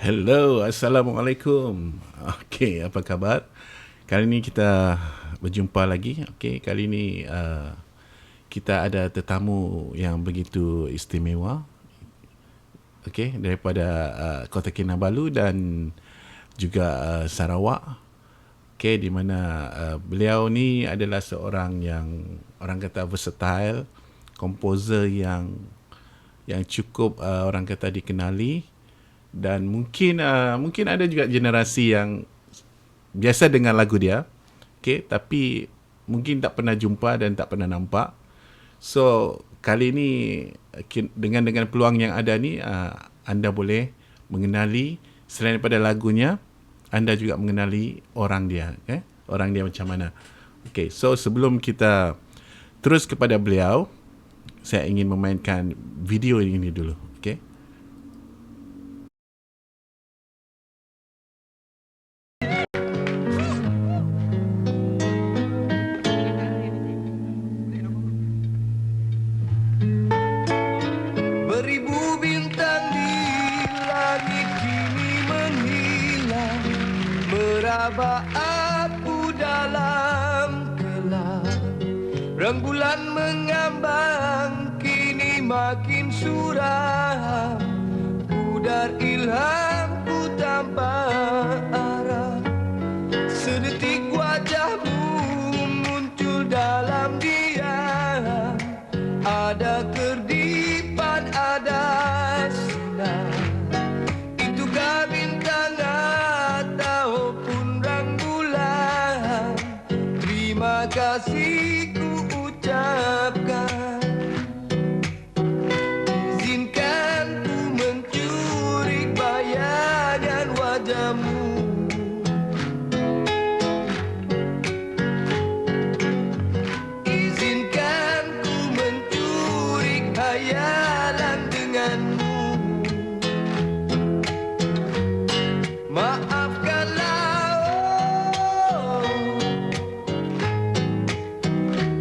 Hello, Assalamualaikum. Okey, apa khabar? Kali ini kita berjumpa lagi. Okey, kali ini kita ada tetamu yang begitu istimewa. Okey, daripada Kota Kinabalu dan juga Sarawak. Okey, di mana beliau ni adalah seorang yang orang kata versatile, komposer yang cukup orang kata dikenali, dan mungkin ada juga generasi yang biasa dengar lagu dia, okay, tapi mungkin tak pernah jumpa dan tak pernah nampak. So kali ni dengan peluang yang ada ni, anda boleh mengenali, selain daripada lagunya, anda juga mengenali orang dia, okay? Orang dia macam mana. Okay, so sebelum kita terus kepada beliau, saya ingin memainkan video ini dulu, okay? Beribu bintang di langit kini menghilang, meraba abu dalam gelap. Rembulan mengambang kini makin suram, pudar ilhamku tanpa arah. Sedetik wajahmu muncul dalam diam, ada kerdipan, ada sinar. Itukah bintang ataupun rembulan? Terima kasih ku ucapkan. Izinkan ku mencuri bayangan wajahmu. Izinkan ku mencuri khayalan denganmu. Maafkanlah,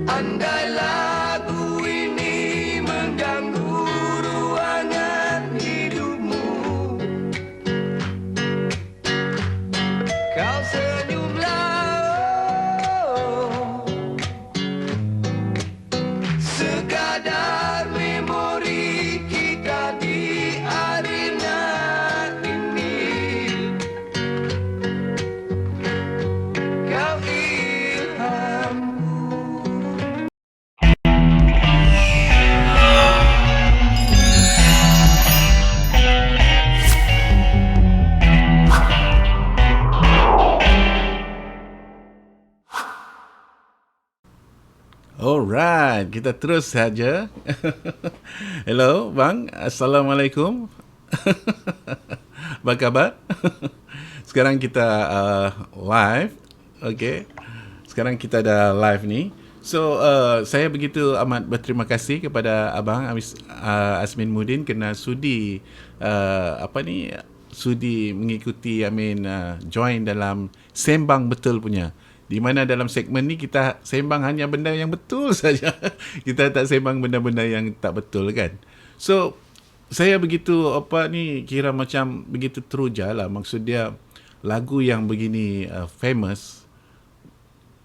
andai lagu ini mengganggu ruangan hidupmu. Kau senyumlah, sekadar memori kita di arena ini. Kau ilhamku. Alright, kita terus saja. Hello, bang. Assalamualaikum. Apa khabar? Sekarang kita live. Okay. Sekarang kita ada live ni. So, saya begitu amat berterima kasih kepada Abang Azmin Mudin kerana sudi sudi mengikuti, join dalam Sembang Betul punya. Di mana dalam segmen ni kita sembang hanya benda yang betul saja. Kita tak sembang benda-benda yang tak betul, kan. So saya begitu kira macam begitu teruja lah. Maksud dia lagu yang begini famous,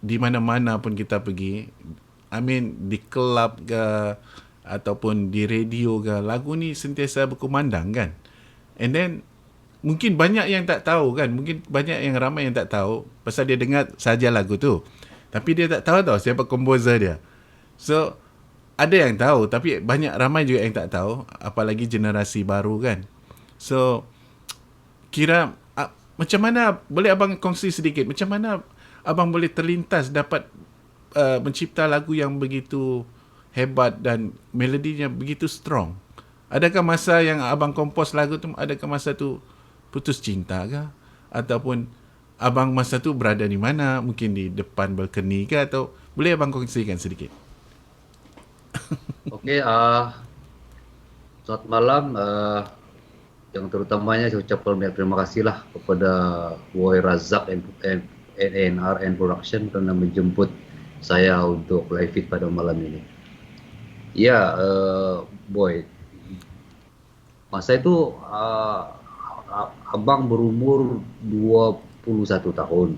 di mana-mana pun kita pergi, di kelab ke ataupun di radio ke, lagu ni sentiasa berkumandang, kan. And then mungkin banyak yang tak tahu, kan. Mungkin banyak yang ramai yang tak tahu pasal dia dengar saja lagu tu. Tapi dia tak tahu siapa komposer dia. So, ada yang tahu tapi ramai juga yang tak tahu, apalagi generasi baru, kan. So, kira macam mana, boleh abang kongsi sedikit macam mana abang boleh terlintas dapat mencipta lagu yang begitu hebat dan melodinya begitu strong? Adakah masa yang abang kompos lagu tu, adakah masa tu putus cinta ke? Ataupun abang masa tu berada di mana? Mungkin di depan balkoni ke? Atau boleh abang kongsikan sedikit? Oke, selamat malam. Yang terutamanya saya ucapkan banyak terima kasih lah kepada Boy Razak NRN Production kerana menjemput saya untuk live feed pada malam ini. Ya, Boy, masa itu abang berumur 21 tahun.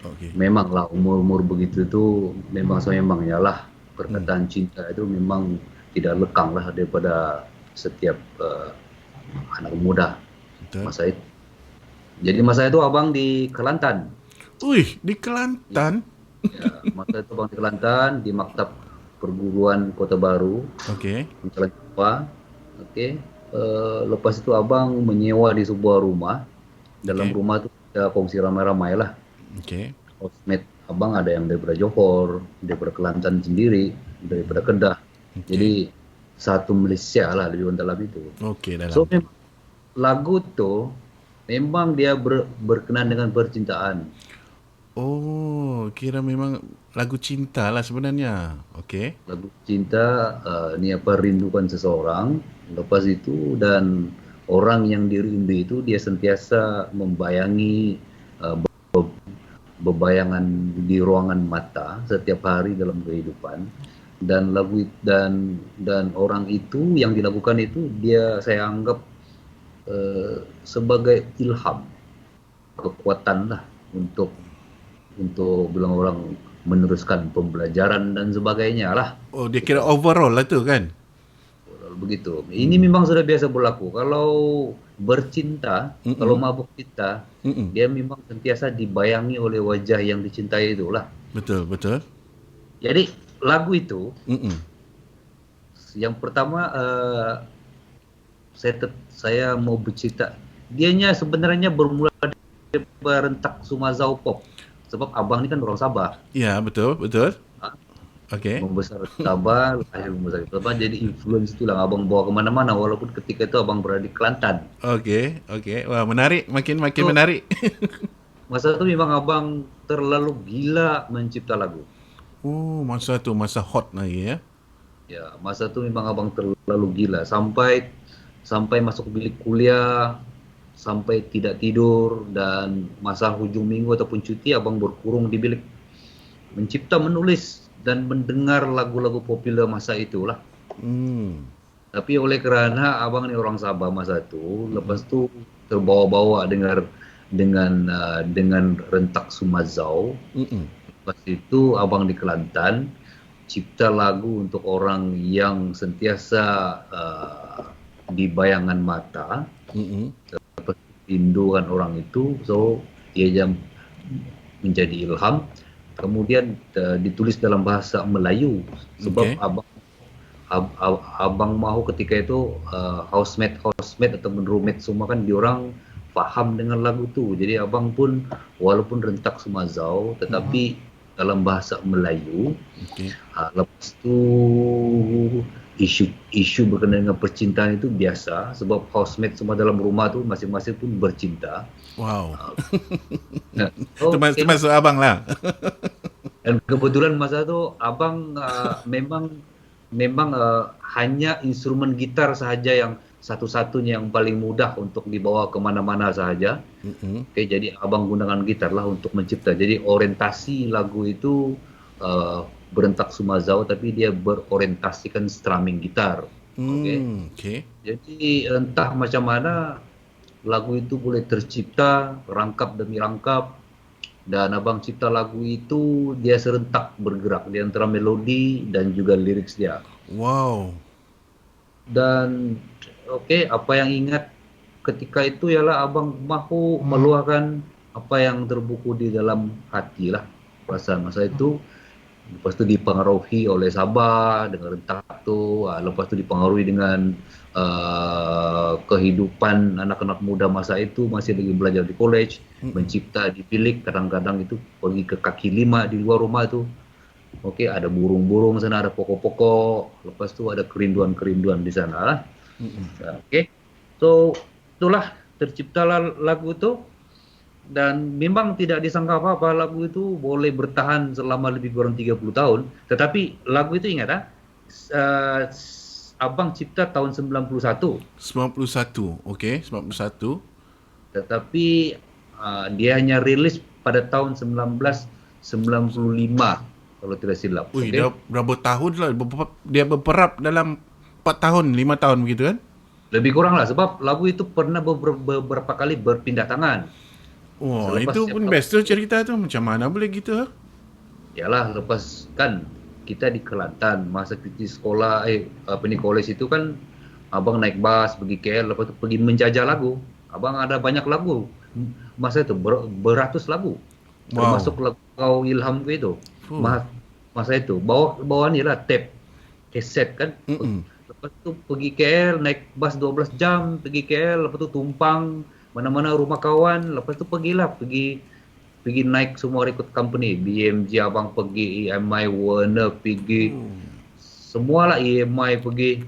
Okey. Memanglah umur-umur begitu tu memang sememangnya lah, perkataan cinta itu memang tidak lekang lah daripada setiap anak muda Betul. masa itu. Jadi masa itu abang di Kelantan. Wih, di Kelantan. Ya, masa itu abang di Kelantan di Maktab Perguruan Kota Baru Okey. di Kelantan Jawa. Okey. Lepas itu abang menyewa di sebuah rumah. Dalam Okey. rumah itu kita kongsi ramai-ramai lah. Okey. Housemate abang ada yang daripada Johor, daripada Kelantan sendiri, daripada Kedah. Okey. Jadi satu Malaysia lah lebih kurang dalam itu. Okey dalam. So lagu tu memang dia berkenaan dengan percintaan. Oh, kira memang lagu cinta lah sebenarnya. Okey. Lagu cinta, ni apa, rindukan seseorang. Lepas itu dan orang yang dirindu itu dia sentiasa membayangi bebayangan di ruangan mata setiap hari dalam kehidupan. Dan orang itu yang dilakukan itu saya anggap sebagai ilham, kekuatan lah untuk bilang orang meneruskan pembelajaran dan sebagainya lah. Oh, dia kira overall lah tu kan? Begitu. Ini memang sudah biasa berlaku. Kalau bercinta, kalau mabuk cinta, dia memang sentiasa dibayangi oleh wajah yang dicintai itulah. Betul, betul. Jadi lagu itu, yang pertama saya mau bercerita. Dianya sebenarnya bermula dari rentak Sumazau Pop. Sebab abang ni kan orang Sabah. Ya, betul, betul. Okey. Membesar di Sabah, lahir membesar di Sabah, jadi influence itulah abang bawa kemana-mana walaupun ketika itu abang berada di Kelantan. Okey, okey. Wah, menarik, makin menarik. Masa itu memang abang terlalu gila mencipta lagu. Oh, masa tu masa hot lagi ya. Ya, masa itu memang abang terlalu gila sampai masuk bilik kuliah, sampai tidak tidur, dan masa hujung minggu ataupun cuti abang berkurung di bilik mencipta, menulis dan mendengar lagu-lagu populer masa itulah. Tapi oleh kerana abang ni orang Sabah masa itu, lepas tu terbawa-bawa dengan rentak Sumazau. Lepas itu abang di Kelantan cipta lagu untuk orang yang sentiasa di bayangan mata. Lepas rindukan orang itu, so ia menjadi ilham. Kemudian ditulis dalam bahasa Melayu sebab abang mahu ketika itu housemate atau roommate semua kan diorang faham dengan lagu tu. Jadi abang pun walaupun rentak Sumazau tetapi dalam bahasa Melayu. Lepas tu isu berkenaan dengan percintaan itu biasa sebab housemate semua dalam rumah tu masing-masing pun bercinta. Wow. So, termasuk abang lah. Dan kebetulan masa tu abang memang hanya instrumen gitar sahaja yang satu-satunya yang paling mudah untuk dibawa kemana-mana sahaja. Okay, jadi abang gunakan gitar lah untuk mencipta. Jadi orientasi lagu itu berentak Sumazau tapi dia berorientasikan strumming gitar. Okay. Jadi entah macam mana lagu itu boleh tercipta rangkap demi rangkap, dan abang cipta lagu itu dia serentak bergerak di antara melodi dan juga lirik dia. Wow. Dan apa yang ingat ketika itu ialah abang mahu meluahkan apa yang terbuku di dalam hati lah, perasaan masa itu. Lepas tu dipengaruhi oleh Sabah dengan rentak tu, lepas tu dipengaruhi dengan kehidupan anak-anak muda masa itu masih lagi belajar di college, mencipta di bilik, kadang-kadang itu pergi ke kaki lima di luar rumah tu. Ada burung-burung sana, ada pokok-pokok, lepas tu ada kerinduan-kerinduan di sana. So itulah terciptalah lagu tu. Dan memang tidak disangka apa-apa lagu itu boleh bertahan selama lebih kurang 30 tahun. Tetapi lagu itu ingat abang cipta tahun 91. 91, okey, 91. Tetapi dia hanya rilis pada tahun 1995 kalau tidak silap. Dah berapa tahun lah dia berperap dalam 4 tahun, 5 tahun begitu kan? Lebih kurang lah, sebab lagu itu pernah beberapa kali berpindah tangan. Wah, Selepas itu siap pun lagu best tu cerita tu. Macam mana boleh gitu? Ha? Yalah, lepas kan kita di Kelantan, masa cuti sekolah, college itu kan abang naik bus pergi KL, lepas itu pergi menjajah lagu. Abang ada banyak lagu. Masa itu beratus lagu. Termasuk Wow. lagu Kau Ilhamku itu. Fuh. Masa itu bawa ni lah tape, keset kan. Mm-mm. Lepas itu pergi KL, naik bus 12 jam, pergi KL, lepas itu tumpang mana-mana rumah kawan, lepas itu pergi pergi naik semua record company, BMG abang pergi, EMI, Warner pergi, semualah EMI pergi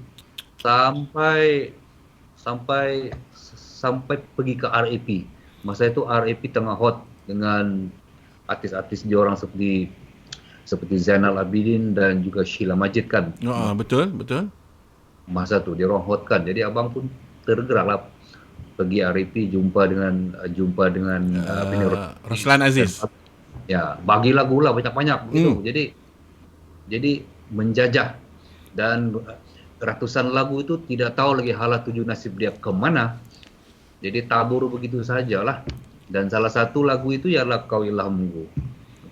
sampai sampai sampai pergi ke RAP. Masa itu RAP tengah hot dengan artis-artis diorang seperti Zainal Abidin dan juga Sheila Majid kan. Betul, betul. Masa tu dia orang hot kan. Jadi abang pun tergerak lah pergi RAP jumpa dengan apa ni, Roslan Aziz. ya bagi lagu lah banyak-banyak begitu. Hmm. Jadi menjajah dan ratusan lagu itu tidak tahu lagi hala tuju nasib dia kemana. Jadi tabur begitu sajalah. Dan salah satu lagu itu ialah Kau Ilhamku.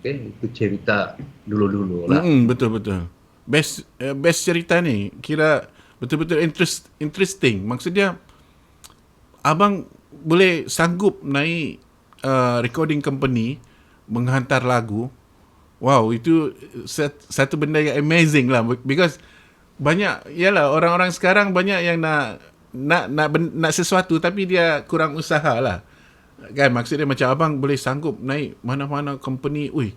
Okey, itu cerita dulu-dulu lah. Betul, betul. Best cerita ni. Kira betul-betul interesting. Maksudnya, abang boleh sanggup naik recording company, menghantar lagu. Wow, itu satu benda yang amazing lah. Because banyak, yalah, orang-orang sekarang banyak yang nak sesuatu tapi dia kurang usaha lah. Kan, maksudnya macam abang boleh sanggup naik mana-mana company. Ui,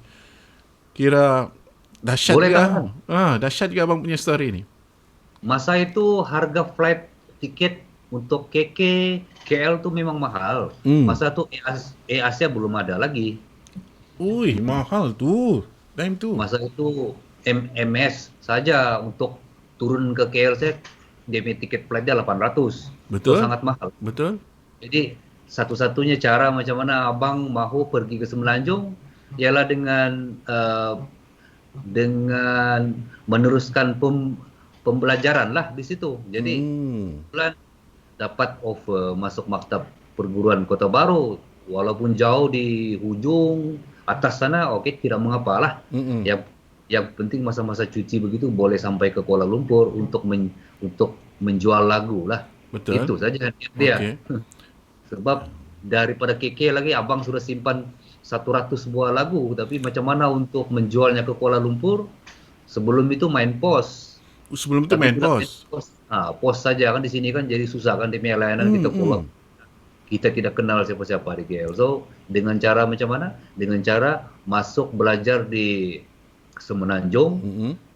kira dahsyat Boleh juga. kan? Dahsyat juga abang punya story ni. Masa itu harga flight tiket untuk KL tu memang mahal. Masa tu Air Asia belum ada lagi. Ui, mahal tu. Time tu. Masa itu MS saja untuk turun ke KL saya, dia punya tiket flight dia 800. Betul. So, sangat mahal. Betul. Jadi satu-satunya cara macam mana abang mahu pergi ke Semenanjung ialah dengan meneruskan pembelajaran lah di situ. Jadi bulan dapat offer masuk maktab perguruan Kota Baru, walaupun jauh di hujung atas sana, okey, tidak mengapa lah. Yang penting masa-masa cuci begitu boleh sampai ke Kuala Lumpur untuk menjual lagu lah. Betul. Itu saja dia. Okay. Sebab daripada KK lagi abang sudah simpan 100 buah lagu, tapi macam mana untuk menjualnya ke Kuala Lumpur? Sebelum itu main pos. Sebelum itu main pos. Pos saja kan di sini kan jadi susah kan demi layanan kita pulang. Kita tidak kenal siapa-siapa di KL. So dengan cara macam mana? Dengan cara masuk belajar di Semenanjung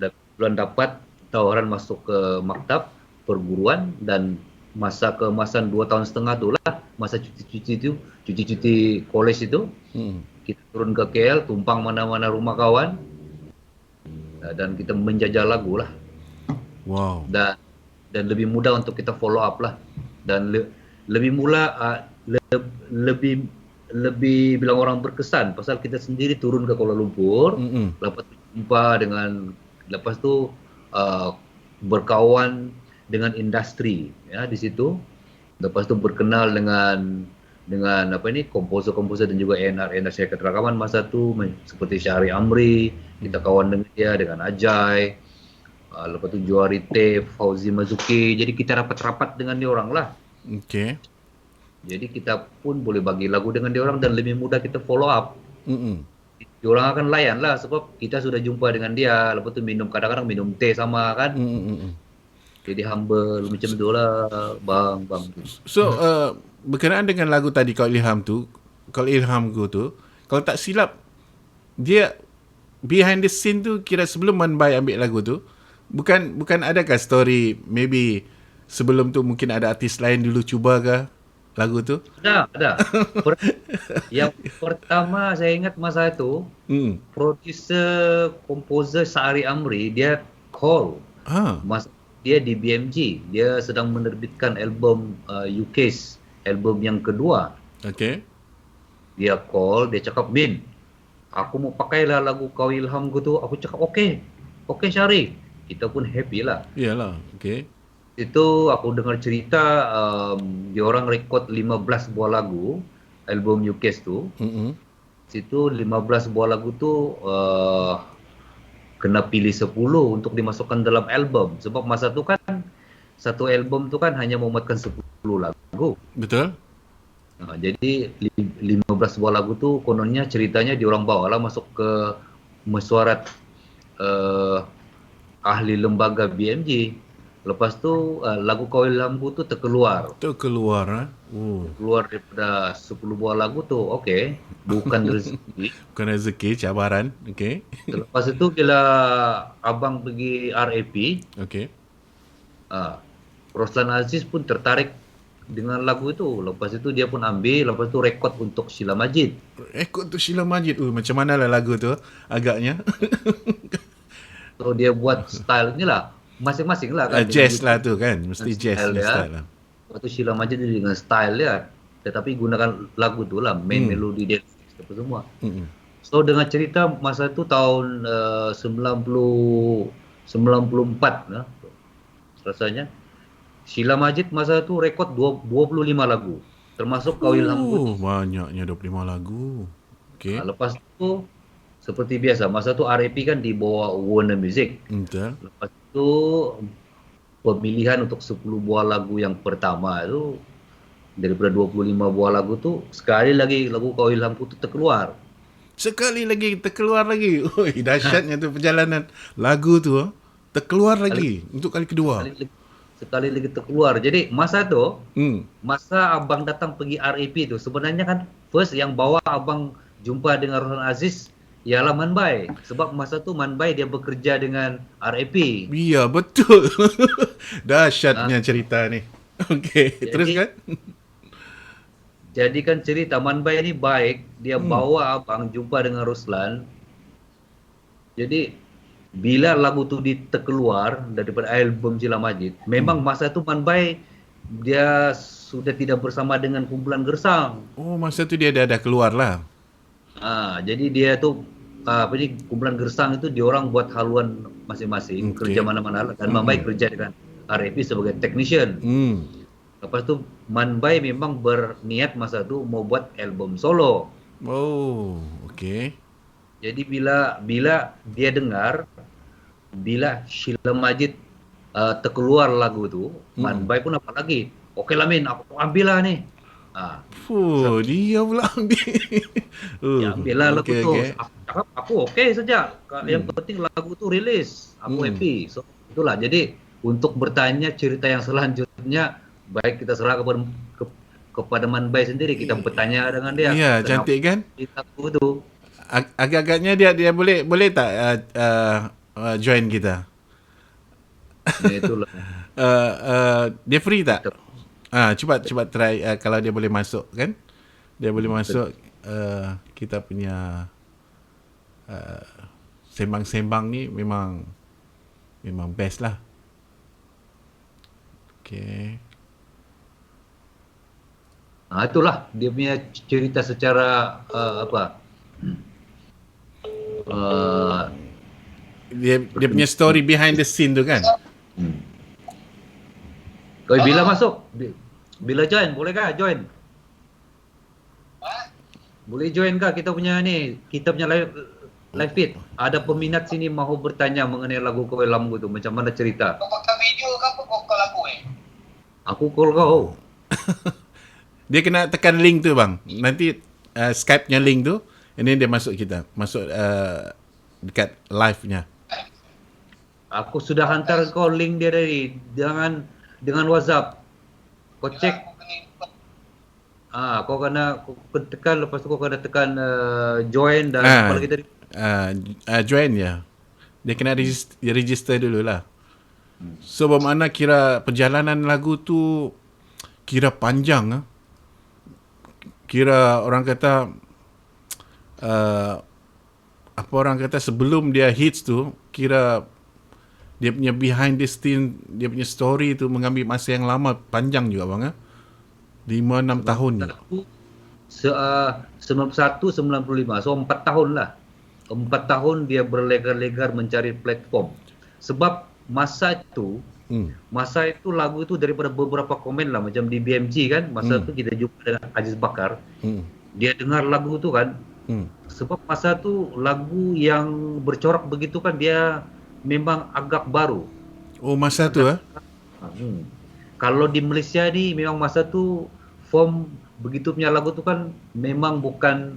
dan bulan dapat tawaran masuk ke maktab perguruan, dan masa keemasan 2,5 tahun tu lah, masa cuti college itu, kita turun ke KL, tumpang mana-mana rumah kawan, dan kita menjajah lagu lah. Wow. Dan lebih mudah untuk kita follow up lah, dan lebih bilang orang berkesan pasal kita sendiri turun ke Kuala Lumpur, lepas jumpa lepas tu berkawan dengan industri ya di situ, lepas tu berkenal dengan komposer-komposer dan juga A&R syarikat rakaman masa tu seperti Syahri Amri, kita kawan dengan dia, dengan Ajay, lepas tu Juari T, Fauzi Mazuki, jadi kita rapat-rapat dengan dia orang lah. Okay. Jadi kita pun boleh bagi lagu dengan dia orang dan lebih mudah kita follow up. Dia orang akan layan lah sebab kita sudah jumpa dengan dia, lepas tu kadang-kadang minum teh sama kan. Jadi humble macam tu lah bang. So berkenaan dengan lagu tadi Kau Ilhamku tu, kalau tak silap dia behind the scene tu, kira sebelum Man Bai ambil lagu tu, bukan adakah story maybe sebelum tu mungkin ada artis lain dulu cuba ke lagu tu? Ada. Yang pertama saya ingat masa itu producer komposer Syahri Amri dia call. Dia di BMG, dia sedang menerbitkan album UK's album yang kedua. Okay. Dia call, dia cakap, Min, aku mau pakailah lagu Kau Ilhamku tu. Aku cakap, okey Syahri. Kita pun happy lah. Iyalah, okay. Itu aku dengar cerita dia orang rekod 15 buah lagu album Newcastle tu. Mm-mm. Situ 15 buah lagu tu kena pilih 10 untuk dimasukkan dalam album. Sebab masa tu kan satu album tu kan hanya memuatkan 10 lagu. Betul? Jadi 15 buah lagu tu kononnya ceritanya diorang bawa lah masuk ke mesyuarat ahli lembaga BMJ. Lepas tu lagu Kau Ilhamku tu terkeluar. Tu keluar ah. Oh, Keluar daripada 10 buah lagu tu. Okey, bukan rezeki. bukan rezeki, cabaran. Okey. Lepas itu bila abang pergi RAP, Okey. Roslan Aziz pun tertarik dengan lagu itu. Lepas itu dia pun ambil, lepas itu rekod untuk Sheila Majid. Rekod tu Sheila Majid. Macam mana lah lagu tu agaknya? So dia buat style ni lah, masing-masing lah kan. Jazz lah tu kan. Mesti jazz Style punya dia. style lah. Lepas itu Sheila Majid dia dengan style dia. Tetapi gunakan lagu tu lah, main melodi dia apa semua. Mm-mm. So dengan cerita masa tu tahun 94 lah rasanya. Sheila Majid masa tu rekod 25 lagu. Termasuk Kau Ilhamku. Oh, banyaknya 25 lagu. Okey. Lepas tu seperti biasa, masa tu RAP kan di bawah Warner Music. Betul. Lepas tu pemilihan untuk 10 buah lagu yang pertama itu daripada 25 buah lagu tu sekali lagi lagu Kau Ilhamku tu terkeluar. Sekali lagi terkeluar lagi. Oi, dahsyatnya tu perjalanan lagu tu. Terkeluar lagi untuk kali kedua. Sekali lagi terkeluar. Jadi masa tu, Hmm. masa abang datang pergi RAP tu sebenarnya kan first yang bawa abang jumpa dengan Roslan Aziz ialah Man Bai. Sebab masa tu Man Bai dia bekerja dengan RAP. Ya, betul. Dahsyatnya cerita ni. Okey, teruskan. Jadi kan cerita Man Bai ni baik, dia bawa abang jumpa dengan Roslan. Jadi bila lagu tu terkeluar daripada album Sheila Majid, memang masa tu Man Bai dia sudah tidak bersama dengan kumpulan Gersang. Oh, masa tu dia dah keluar lah. Jadi dia tu apa ni kumpulan Gersang itu diorang buat haluan masing-masing, Okey. kerja mana-mana dan Man Bai kerja dengan RAP sebagai technician. Hmm. Lepas tu Man Bai memang berniat masa tu mau buat album solo. Oh, okey. Jadi bila dia dengar bila Sheila Majid terkeluar lagu tu, Man Bai pun apa lagi? Okey lah Min, aku ambil lah ni. Fuh, dia pula ambil. Dia ambil lah lagu okey, tu. okey. Aku cakap aku okey saja. Yang penting lagu tu rilis. Aku happy. So itulah. Jadi untuk bertanya cerita yang selanjutnya baik kita serah kepada Man Bai sendiri, kita bertanya dengan dia. Ya, Kenapa cantik kan? cerita lagu tu. Agak-agaknya dia boleh tak join kita? Ya, itulah. Dia free tak? Cuba try kalau dia boleh masuk kan? Dia boleh masuk kita punya sembang-sembang ni memang best lah. Okay. Itulah dia punya cerita secara Dia punya story behind the scene tu kan? Kau bila masuk? Bila join? Boleh kah join? Boleh join kah kita punya ni? Kita punya live feed. Ada peminat sini mahu bertanya mengenai lagu Kau Ilhamku tu. Macam mana cerita? Kau buat video ke apa kau call aku Aku call kau. Dia kena tekan link tu bang. Nanti Skype-nya link tu, and then dia masuk kita. Masuk dekat live-nya. Aku sudah hantar kau link dia tadi dengan WhatsApp. Kau cek. Kau kena tekan, lepas tu kau kena tekan join dan apa lagi tadi? Join ya. Dia kena register dulu lah. So bermakna kira perjalanan lagu tu kira panjang. Kira orang kata apa orang kata sebelum dia hits tu, kira dia punya behind the scene, dia punya story tu mengambil masa yang lama, panjang juga bang. 5-6 tahun je. 91, 95. So 4 tahun lah. 4 tahun dia berlegar-legar mencari platform. Sebab masa itu Masa itu lagu itu daripada beberapa komen lah, macam di BMG kan, masa itu kita jumpa dengan Aziz Bakar, dia dengar lagu itu kan, sebab masa itu lagu yang bercorak begitu kan dia memang agak baru. Oh, masa tu Kalau di Malaysia ni memang masa tu form begitu punya lagu tu kan memang bukan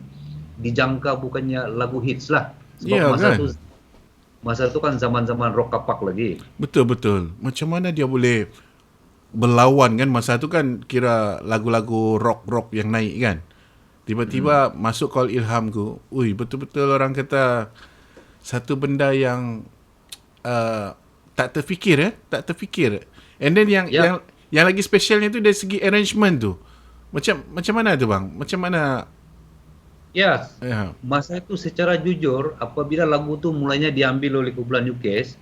dijangka, bukannya lagu hits lah. Sebab Ya, kan? masa tu kan zaman-zaman rock kapak lagi. Betul. Macam mana dia boleh berlawan kan? Masa tu kan kira lagu-lagu rock yang naik kan. Tiba-tiba masuk Call Ilhamku. Ui, betul-betul orang kata satu benda yang tak terfikir. And then yang lagi specialnya tu dari segi arrangement tu. Macam mana tu bang? Macam mana? Ya, Ya. masa itu secara jujur apabila lagu tu mulanya diambil oleh kumpulan Newcastle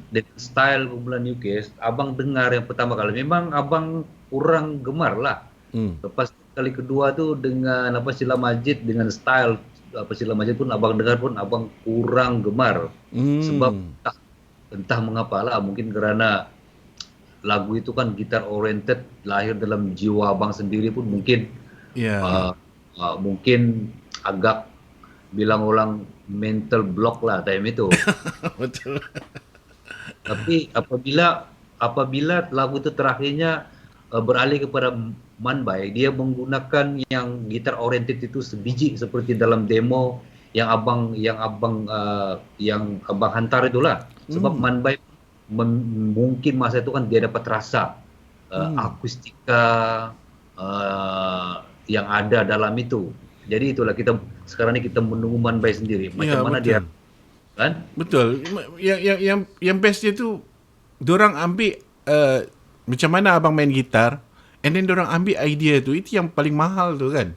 dengan style kumpulan Newcastle, abang dengar yang pertama kali memang abang kurang gemar lah. Lepas kali kedua tu dengan Sheila Majid dengan style Sheila Majid pun abang dengar pun abang kurang gemar. Sebab entah mengapa lah, mungkin kerana lagu itu kan gitar oriented, lahir dalam jiwa abang sendiri pun mungkin mungkin agak bilang orang mental block lah time itu. Betul. Tapi apabila lagu itu terakhirnya beralih kepada Manbai, dia menggunakan yang gitar oriented itu sebiji seperti dalam demo yang abang hantar itulah. Sebab Manbai mungkin masa itu kan dia dapat rasa akustika yang ada dalam itu. Jadi itulah sekarang ini kita menunggu Manbai sendiri macam mana betul. dia kan? Betul. Yang bestnya tu dorang ambil macam mana abang main gitar, and then dorang ambil idea tu, itu yang paling mahal tu kan.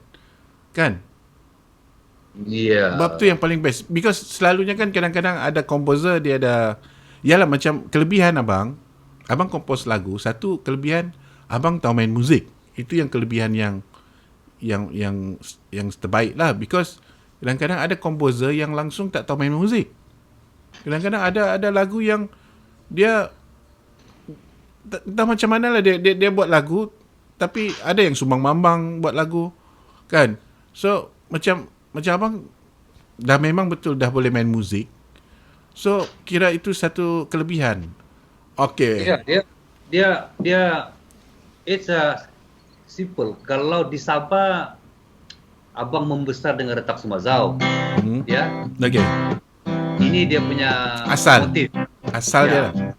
Iya. Bab tu yang paling best. Because selalunya kan kadang-kadang ada komposer, dia ada, yalah macam kelebihan abang kompos lagu, satu kelebihan abang tahu main muzik. Itu yang kelebihan yang terbaik lah. Because kadang-kadang ada komposer yang langsung tak tahu main muzik. Kadang-kadang ada lagu yang dia entah macam mana lah dia buat lagu, tapi ada yang sumbang mambang buat lagu kan. So macam abang memang betul dah boleh main muzik, so kira itu satu kelebihan. Okay. Ya, dia it's a simple. Kalau di Sabah abang membesar dengan retak Sumazau, ya. Okay. Ini dia punya motif. Asal dia lah.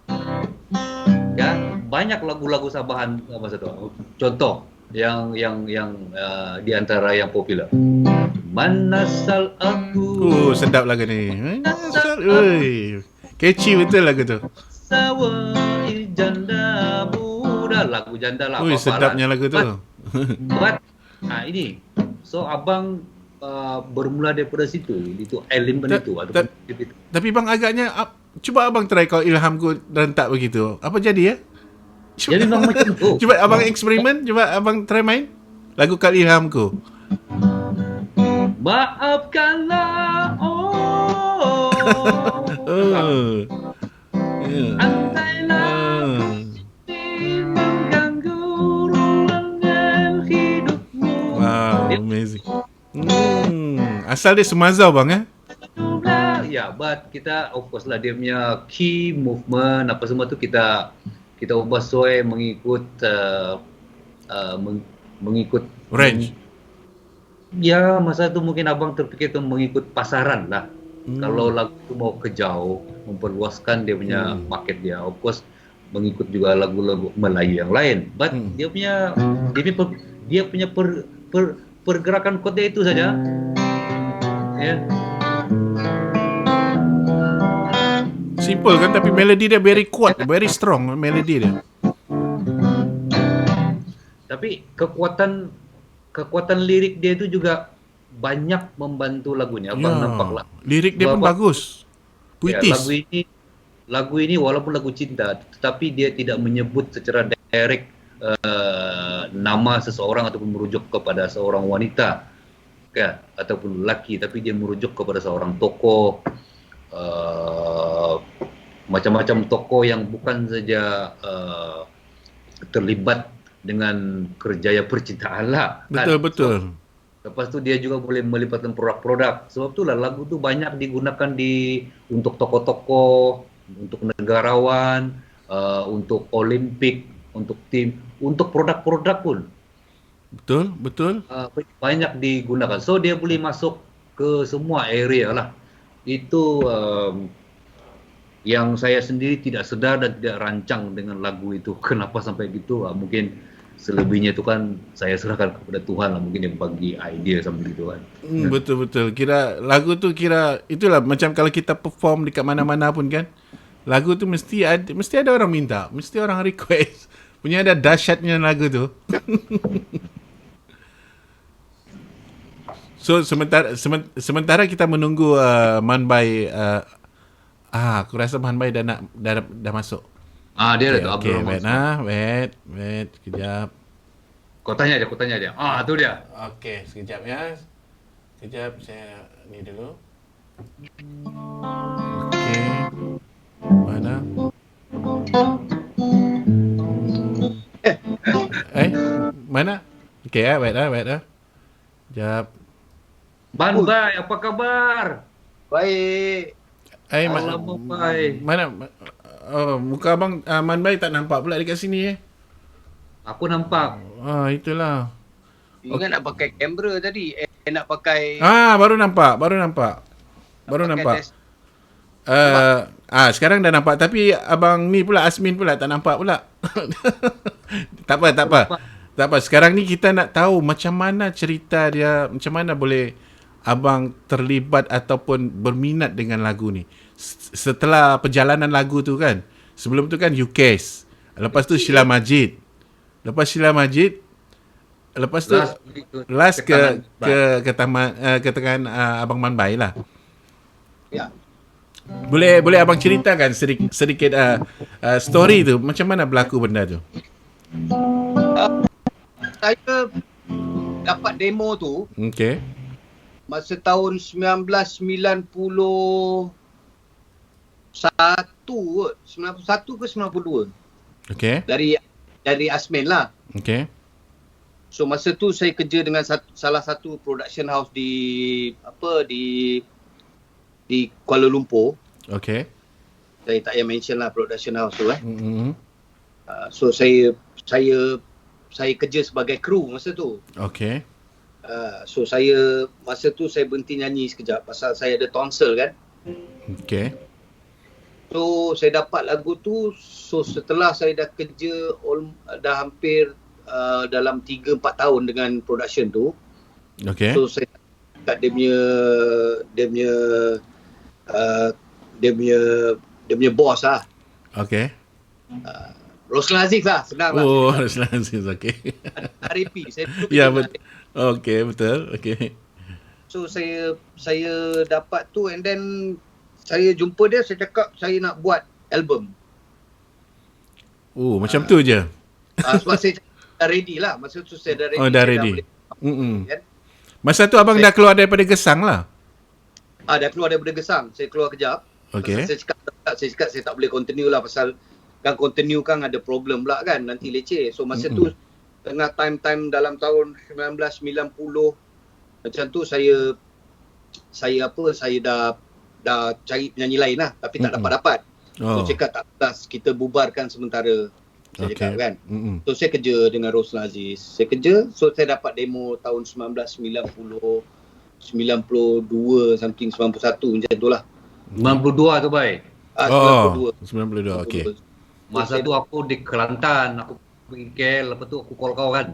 Ya, banyak lagu-lagu Sabahan masa itu. Contoh yang di antara yang popular. Manasal aku. Sedap lagu ni. Catchy betul lagu tu. Sawai janda muda, lagu janda lah. Sedapnya lagu tu. Ini. So abang bermula daripada situ, itu elemen itu. Tapi bang agaknya cuba abang try kalau Ilhamku rentak begitu. Apa jadi ya? Jadi memang macam tu. Cuba abang eksperimen, cuba abang try main lagu Kal Ilhamku. Maafkanlah andailah mengganggu ruangan hidupmu. Wow, amazing. Asal dia Sumazau bang Ya, but kita of course lah dia punya key movement apa semua tu kita ubah sesuai mengikut mengikut range. Ya, masa tu mungkin abang terfikir tu mengikut pasaran lah. Kalau lagu tu mau ke jauh, memperluaskan dia punya market dia, of course mengikut juga lagu-lagu Melayu yang lain. But dia punya pergerakan chord dia itu saja. Ya. Simple kan, tapi melodi dia very kuat, very strong melodi dia. Tapi kekuatan lirik dia itu juga banyak membantu lagunya. Abang nampaklah. Lirik dia pun bagus. Puitis. Ya, lagu ini walaupun lagu cinta, tetapi dia tidak menyebut secara direct nama seseorang ataupun merujuk kepada seorang wanita kan, ataupun lelaki, tapi dia merujuk kepada seorang tokoh macam-macam tokoh yang bukan saja terlibat dengan kerjaya percintaan lah. Betul. Lepas tu dia juga boleh melibatkan produk-produk. Sebab itulah lagu tu banyak digunakan untuk tokoh-tokoh, untuk negarawan, untuk Olimpik, untuk tim, untuk produk-produk pun Betul. banyak digunakan. So dia boleh masuk ke semua area lah. Itu yang saya sendiri tidak sedar dan tidak rancang dengan lagu itu. Kenapa sampai gitu? Mungkin selebihnya itu kan saya serahkan kepada Tuhan lah, mungkin yang bagi idea sama gitu kan. Betul. Kira lagu tu itulah macam kalau kita perform dekat mana-mana pun kan. Lagu tu mesti ada orang minta, mesti orang request. Punya ada dahsyatnya lagu tu. So sementara kita menunggu Manbai aku rasa Manbai dah masuk. Dia ada tu Okay, Abdul Rahman. wait sekejap. Kau tanya dia. Tu dia. Okey, sekejap ya. Sekejap saya ni dulu. Okey. Mana? Mana? Okey wait. Sekejap. Manbai, apa kabar? Baik. Alamak, Bai. Mana? Muka abang Manbai tak nampak pula dekat sini Aku nampak. Itulah. Ingat nak pakai kamera tadi. Nak pakai... Baru nampak. test. Sekarang dah nampak. Tapi abang ni pula, Asmin pula tak nampak pula. Tak apa. Sekarang ni kita nak tahu macam mana cerita dia, macam mana boleh abang terlibat ataupun berminat dengan lagu ni. Setelah perjalanan lagu tu kan. Sebelum tu kan UCAS. Lepas tu Sheila Majid. Lepas tu last ke taman ke tangan abang Manbai lah. Ya. Boleh abang ceritakan sedikit story tu, macam mana berlaku benda tu? Saya dapat demo tu Okey. masa tahun 1991 kot. 91 ke 92. Okey. Dari Asmin lah. Okey. So masa tu saya kerja dengan salah satu production house di Kuala Lumpur. Okey. Saya tak payah mention lah production house tu Mm-hmm. So saya kerja sebagai kru masa tu. Okey. So masa tu saya berhenti nyanyi sekejap pasal saya ada tonsil kan. Okey. So saya dapat lagu tu. So setelah saya dah kerja dah hampir dalam 3-4 tahun dengan production tu. Okey. So saya kat dia punya boss lah. Okey. Roslan Aziz lah, senang lah. Oh, Aziz, okey. RAP. Saya dulu Ya, kerja dengan okey, betul. Okey. So saya dapat tu and then saya jumpa dia, saya cakap saya nak buat album. Macam tu je. Sebab saya dah ready lah. Masa tu saya dah ready. Dah saya ready. Kan? Masa tu abang dah keluar daripada Gesang lah. Dah keluar daripada Gesang. Saya keluar kejap. Okey. Saya cakap saya tak boleh continue lah pasal kan continue kan ada problem pula kan, nanti leceh. So masa tu tengah time dalam tahun 1990 macam tu saya dah cari penyanyi lain lah tapi tak dapat. So cakap tak apa, kita bubarkan sementara. Saya cakap kan. So saya kerja dengan Roslan Aziz. Saya kerja, so saya dapat demo tahun 1990 92 something 91 macam tu lah. 92 tu, Bai. 92, okey. Masa tu aku di Kelantan, aku pergi KL, lepas tu aku call kau kan.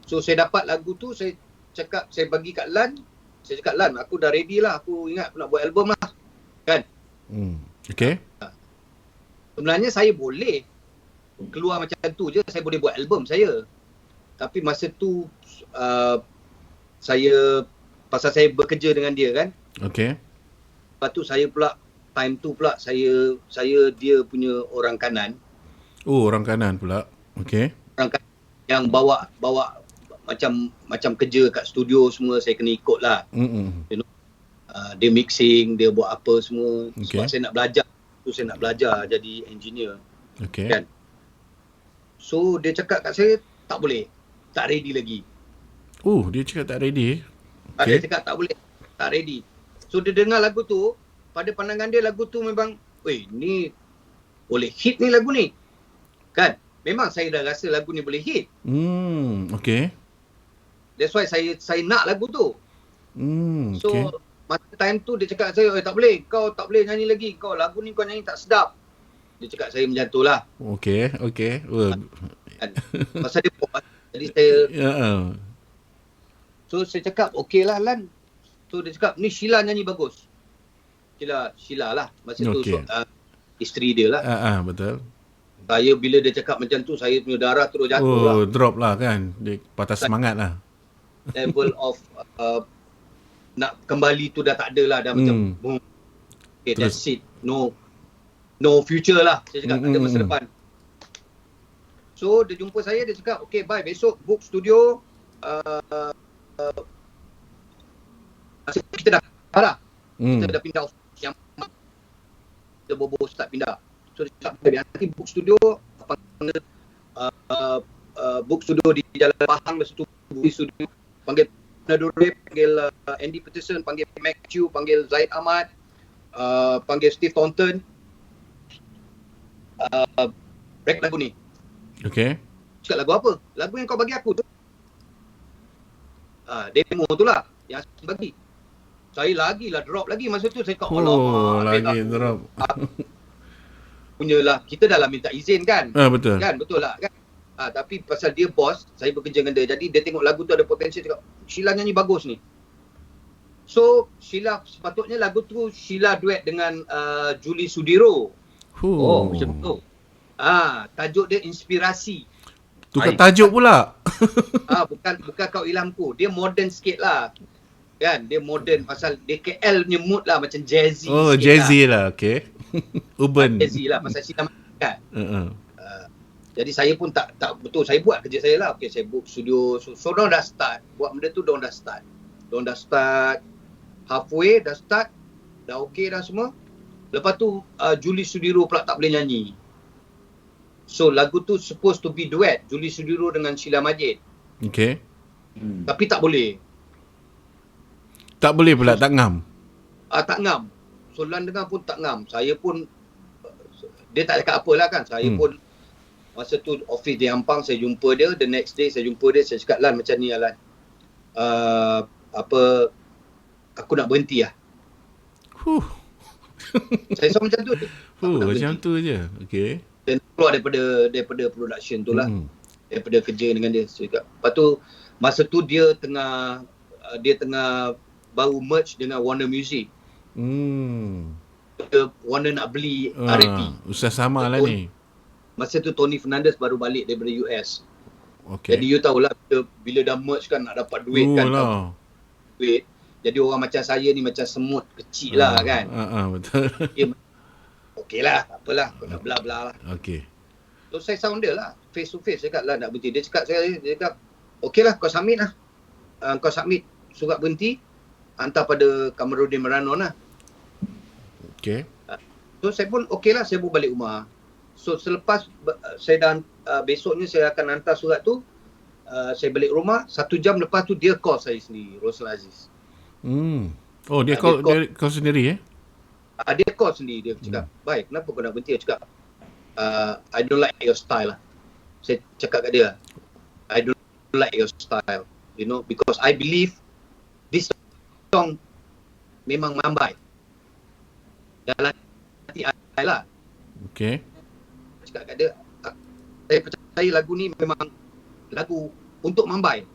So saya dapat lagu tu, saya cakap, saya bagi kat Lan. Saya cakap, Lan, aku dah ready lah, aku ingat aku nak buat album lah. Kan? Okey. Sebenarnya saya boleh keluar macam tu je, saya boleh buat album saya. Tapi masa tu pasal saya bekerja dengan dia kan. Okey. Lepas tu saya pula time tu pula saya dia punya orang kanan. Orang kanan pula. Okey. Orang kanan yang bawa macam kerja kat studio semua saya kena ikut lah. You know, dia mixing, dia buat apa semua. Okay. Sebab saya nak belajar tu saya nak belajar jadi engineer. Okay. Kan? So dia cakap kat saya, tak boleh, tak ready lagi. Dia cakap tak ready. Dia cakap tak boleh, tak ready. So dia dengar lagu tu, pada pandangan dia lagu tu memang, ni boleh hit ni lagu ni. Kan? Memang saya dah rasa lagu ni boleh hit. Okay. That's why saya nak lagu tu. So Okay. masa time tu dia cakap saya, tak boleh, kau tak boleh nyanyi lagi. Kau lagu ni kau nyanyi tak sedap. Dia cakap saya macam tu lah. Okay. Kan? Pasal dia pop. Jadi saya, so saya cakap, okey lah Lan. So dia cakap, ni Sheila nyanyi bagus. Sheila lah. Masa tu isteri dia lah. Betul. Saya bila dia cakap macam tu, saya punya darah terus jatuh lah. Drop lah kan. Dia patah semangat lah. Level of nak kembali tu dah tak ada lah. Dah macam, boom. Okay, that's it. No future lah. Saya cakap, tak ada masa depan. So dia jumpa saya, dia cakap, okay bye, besok book studio. Kita dah dah. Kita dah pindah yang kita bobo start pindah. So dia cakap, nanti book studio, book studio di Jalan Pahang, lepas tu book studio, panggil Nadure, panggil Andy Peterson, panggil Mac Chew, panggil Zaid Ahmad, panggil Steve Thornton. Break lagu ni. Okay. Cakap lagu apa? Lagu yang kau bagi aku tu. Demo tu lah yang saya bagi. Saya lagilah drop lagi masa tu. Saya cakap, lagi drop. Punyalah, kita dah lah minta izin kan. Betul. Kan, betul lah kan. Tapi pasal dia bos, saya bekerja dengan dia. Jadi dia tengok lagu tu ada potensi, cakap, Sheila nyanyi bagus ni. So, Sheila, sepatutnya lagu tu Sheila duet dengan Julie Sudiro. Macam tu. Tajuk dia Inspirasi. Tukar tajuk pula. Bukan Kau Ilhamku. Dia modern sikit lah. Kan? Dia modern pasal DKL punya mood lah. Macam jazzy sikit jazzy lah. Okay. Urban. Jazzy lah. Pasal Sheila kan. Jadi saya pun tak betul. Saya buat kerja saya lah. Okay, saya book studio. So diorang dah start. Buat benda tu diorang dah start. Diorang dah start. Halfway dah start. Dah okay dah semua. Lepas tu Julie Sudiro pula tak boleh nyanyi. So lagu tu supposed to be duet Julie Sudiro dengan Sheila Majid. Okay. Tapi tak boleh. Tak boleh pula, tak ngam. Tak ngam. So Lan dengar pun tak ngam. Saya pun dia tak cakap apa lah kan. Saya pun masa tu office di Ampang, saya jumpa dia. The next day saya jumpa dia, saya cakap, Lan macam ni lah Lan. Aku nak berhenti lah. Saya rasa macam tu. Macam tu je. Okay. Dan keluar daripada production tu lah. Daripada kerja dengan dia. So, lepas tu masa tu dia tengah baru merge dengan Warner Music. Warner nak beli RAP. Usah sama lah ni. Masa tu Tony Fernandez baru balik daripada US. Okay. Jadi you tahulah bila dah merge kan nak dapat duit kan. Duit. Jadi orang macam saya ni macam semut kecil lah kan. Betul. Okey lah, apalah, kau nak bla-bla lah. Okay. So saya sound dia lah, face to face. Saya cakap lah nak berhenti. Dia cakap, okey lah kau submit lah. Kau submit surat berhenti, hantar pada Kamarudin Meranon lah. Okay. So saya pun okey lah, saya pun balik rumah. So selepas saya dah, besoknya saya akan hantar surat tu, saya balik rumah, 1 jam lepas tu dia call saya sendiri, Roslan Aziz. Dia call sendiri Dia call sendiri, dia cakap, baik, kenapa kau nak berhenti? Dia cakap, I don't like your style lah. Saya cakap kat dia, I don't like your style, you know, because I believe this song memang mambai. Dalam hati I lah. Okay. Cakap kat dia, saya percaya lagu ni memang lagu untuk mambai.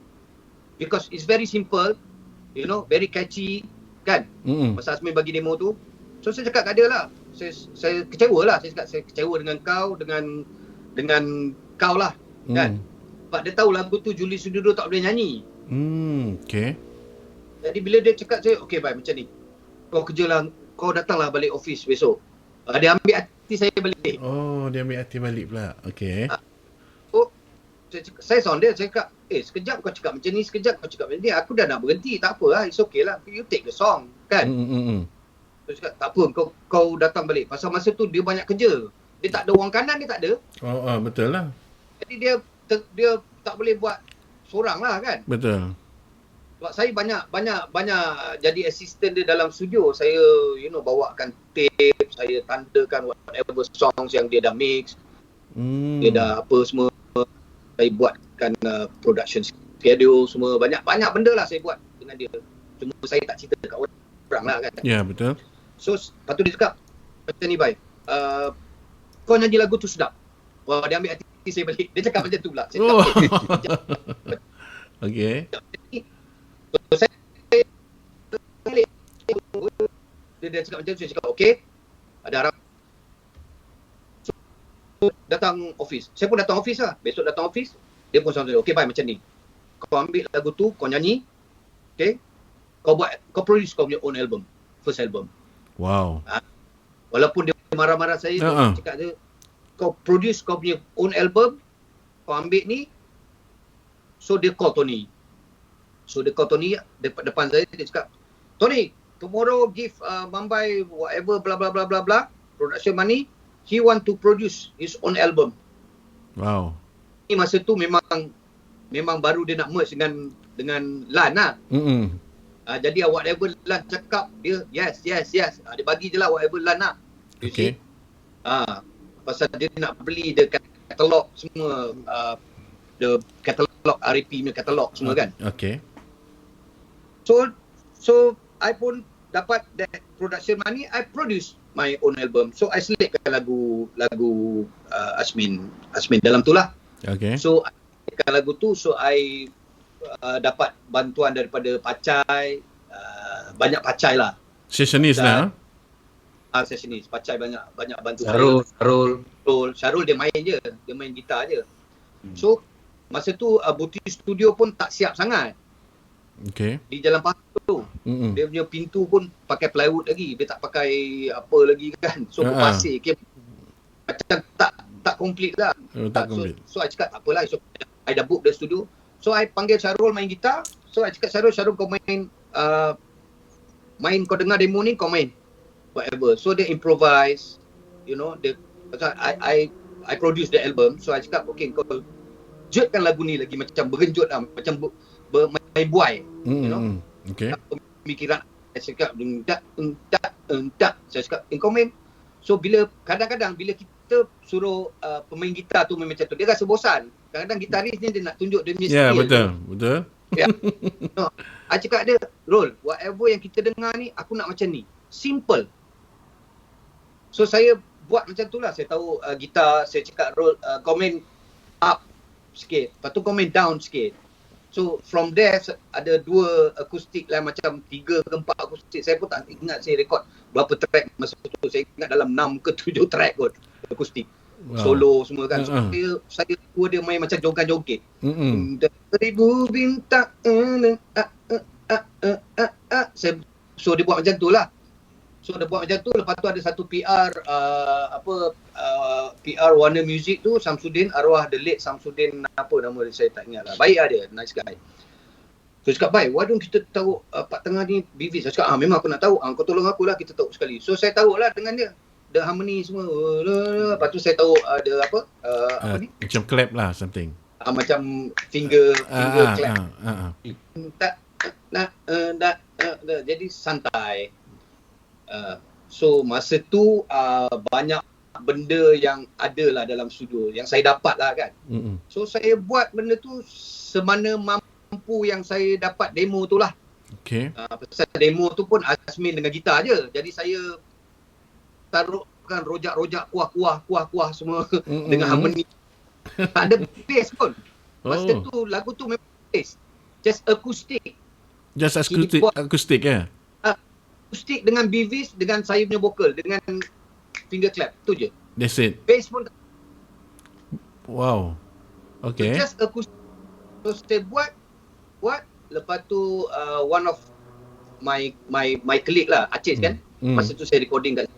Because it's very simple, you know, very catchy, kan? Masa Azmin bagi demo tu. So saya cakap kat dia lah, saya kecewa lah. Saya cakap saya kecewa dengan kau, dengan kau lah, kan? Sebab dia tahu lagu tu Julie Sudiro tak boleh nyanyi. Okay. Jadi bila dia cakap saya, okay baik macam ni, kau kerjalah, kau datanglah balik office besok. Dia ambil hati saya balik. Dia ambil hati balik pula. Okay. So saya sound dia, saya cakap, sekejap kau cakap macam ni, sekejap kau cakap macam ni, aku dah nak berhenti, tak apa lah, it's okay lah, you take the song, kan? Dia cakap, tak apa, kau datang balik. Pasal masa tu dia banyak kerja. Dia tak ada wang kanan, dia tak ada. Betul lah. Jadi dia tak boleh buat seorang lah kan. Betul. Sebab saya banyak jadi assistant dia dalam studio. Saya bawakan tape, saya tandakan whatever songs yang dia dah mix, dia dah apa semua. Saya buatkan production schedule semua, banyak benda lah saya buat dengan dia. Cuma saya tak cerita kat orang lah kan. Ya, betul. So lepas tu dia cakap macam ni, Bai, kau nyanyi lagu tu sedap. Wah, dia ambil hati saya balik. Dia cakap macam tu pula. Saya cakap, Okay. so, saya balik. Dia cakap macam tu, saya cakap okey, ada harap. So, datang office. Saya pun datang office lah. Besok datang office, dia pun sama. Okey, Bai, macam ni. Kau ambil lagu tu, kau nyanyi. Okey. Kau produce kau punya own album. First album. Wow. Walaupun dia marah-marah saya, dia cakap dia, kau produce kau punya own album, kau ambil ni. So dia call Tony. Depan saya, dia cakap, Tony, tomorrow give Mambai whatever blah blah blah blah blah production money. He want to produce his own album. Wow. Ni masa tu memang baru dia nak merge dengan Lan lah. Jadi whatever Lan cakap, dia yes. Dia bagi je lah whatever Lan nak. Okay. Pasal dia nak beli the katalog semua, the katalog RAP punya katalog semua kan. Okay. So I pun dapat that production money, I produce my own album. So I selectkan lagu Asmin dalam tu lah. Okay. So I selectkan lagu tu, so I dapat bantuan daripada Pacai, banyak Pacai lah. Sessionis lah. Sessionis, Pacai banyak bantu Syarul dia main gitar je. So masa tu Buti Studio pun tak siap sangat. Okay. Di Jalan Pasir tu. Dia punya pintu pun pakai plywood lagi, dia tak pakai apa lagi kan. So pasir, macam tak complete lah. Tak complete. So I cakap tak apalah, so I dah book the studio. So I panggil Syarul main gitar. So I cakap Syarul kau main kau dengar demo ni, kau main whatever. So dia improvise, I produce the album. So I cakap okay, kau jetkan lagu ni lagi macam bergenjut lah, macam main buai, Okay. Pemikiran. Saya cakap entak. Saya cakap kau main. So kadang-kadang bila kita suruh pemain gitar tu main macam tu, dia rasa bosan. Kadang-kadang gitaris ni dia nak tunjuk dia punya skill. Betul. Ya. I cakap dia, Rol, whatever yang kita dengar ni, aku nak macam ni. Simple. So saya buat macam tu lah. Saya tahu gitar, saya cakap Rol, kau main up sikit, lepas tu kau main down sikit. So from there ada 2 akustik lah, macam 3 ke 4 akustik. Saya pun tak ingat saya rekod berapa track masa tu. Saya ingat dalam 6 ke 7 track kot akustik. Wow. Solo semua kan. So saya tua dia main macam joget-joget. 1000 bintang. So dia buat macam tu lah. So dia buat macam tu, lepas tu ada satu PR PR Warner Music tu, Samsudin, arwah the late Samsudin, apa nama dia saya tak ingat lah. Baik lah dia, nice guy. So cakap, Bai, why don't kita tahu part tengah ni Vivis. Saya cakap, memang aku nak tahu. Kau tolong aku lah, kita tahu sekali. So saya tahu lah dengan dia. The harmony semua. Lepas tu saya tahu ada apa ni? Macam clap lah, something. Macam finger clap. Jadi santai. So masa tu banyak benda yang ada lah dalam studio yang saya dapat lah kan. So saya buat benda tu semana mampu yang saya dapat demo tu lah. Okay. Pasal demo tu pun Asmin dengan gitar je. Jadi saya taruhkan rojak-rojak kuah-kuah semua dengan harmoni. Tak ada bass pun. Masa tu lagu tu memang bass. Just acoustic. Acoustic ya? Akustik dengan Vivis, dengan saya punya vokal, dengan finger clap, tu je. That's it. Bass pun wow. Okay. So just acoustic. So saya buat, lepas tu one of my colleague lah, Aceh kan, masa tu saya recording kat,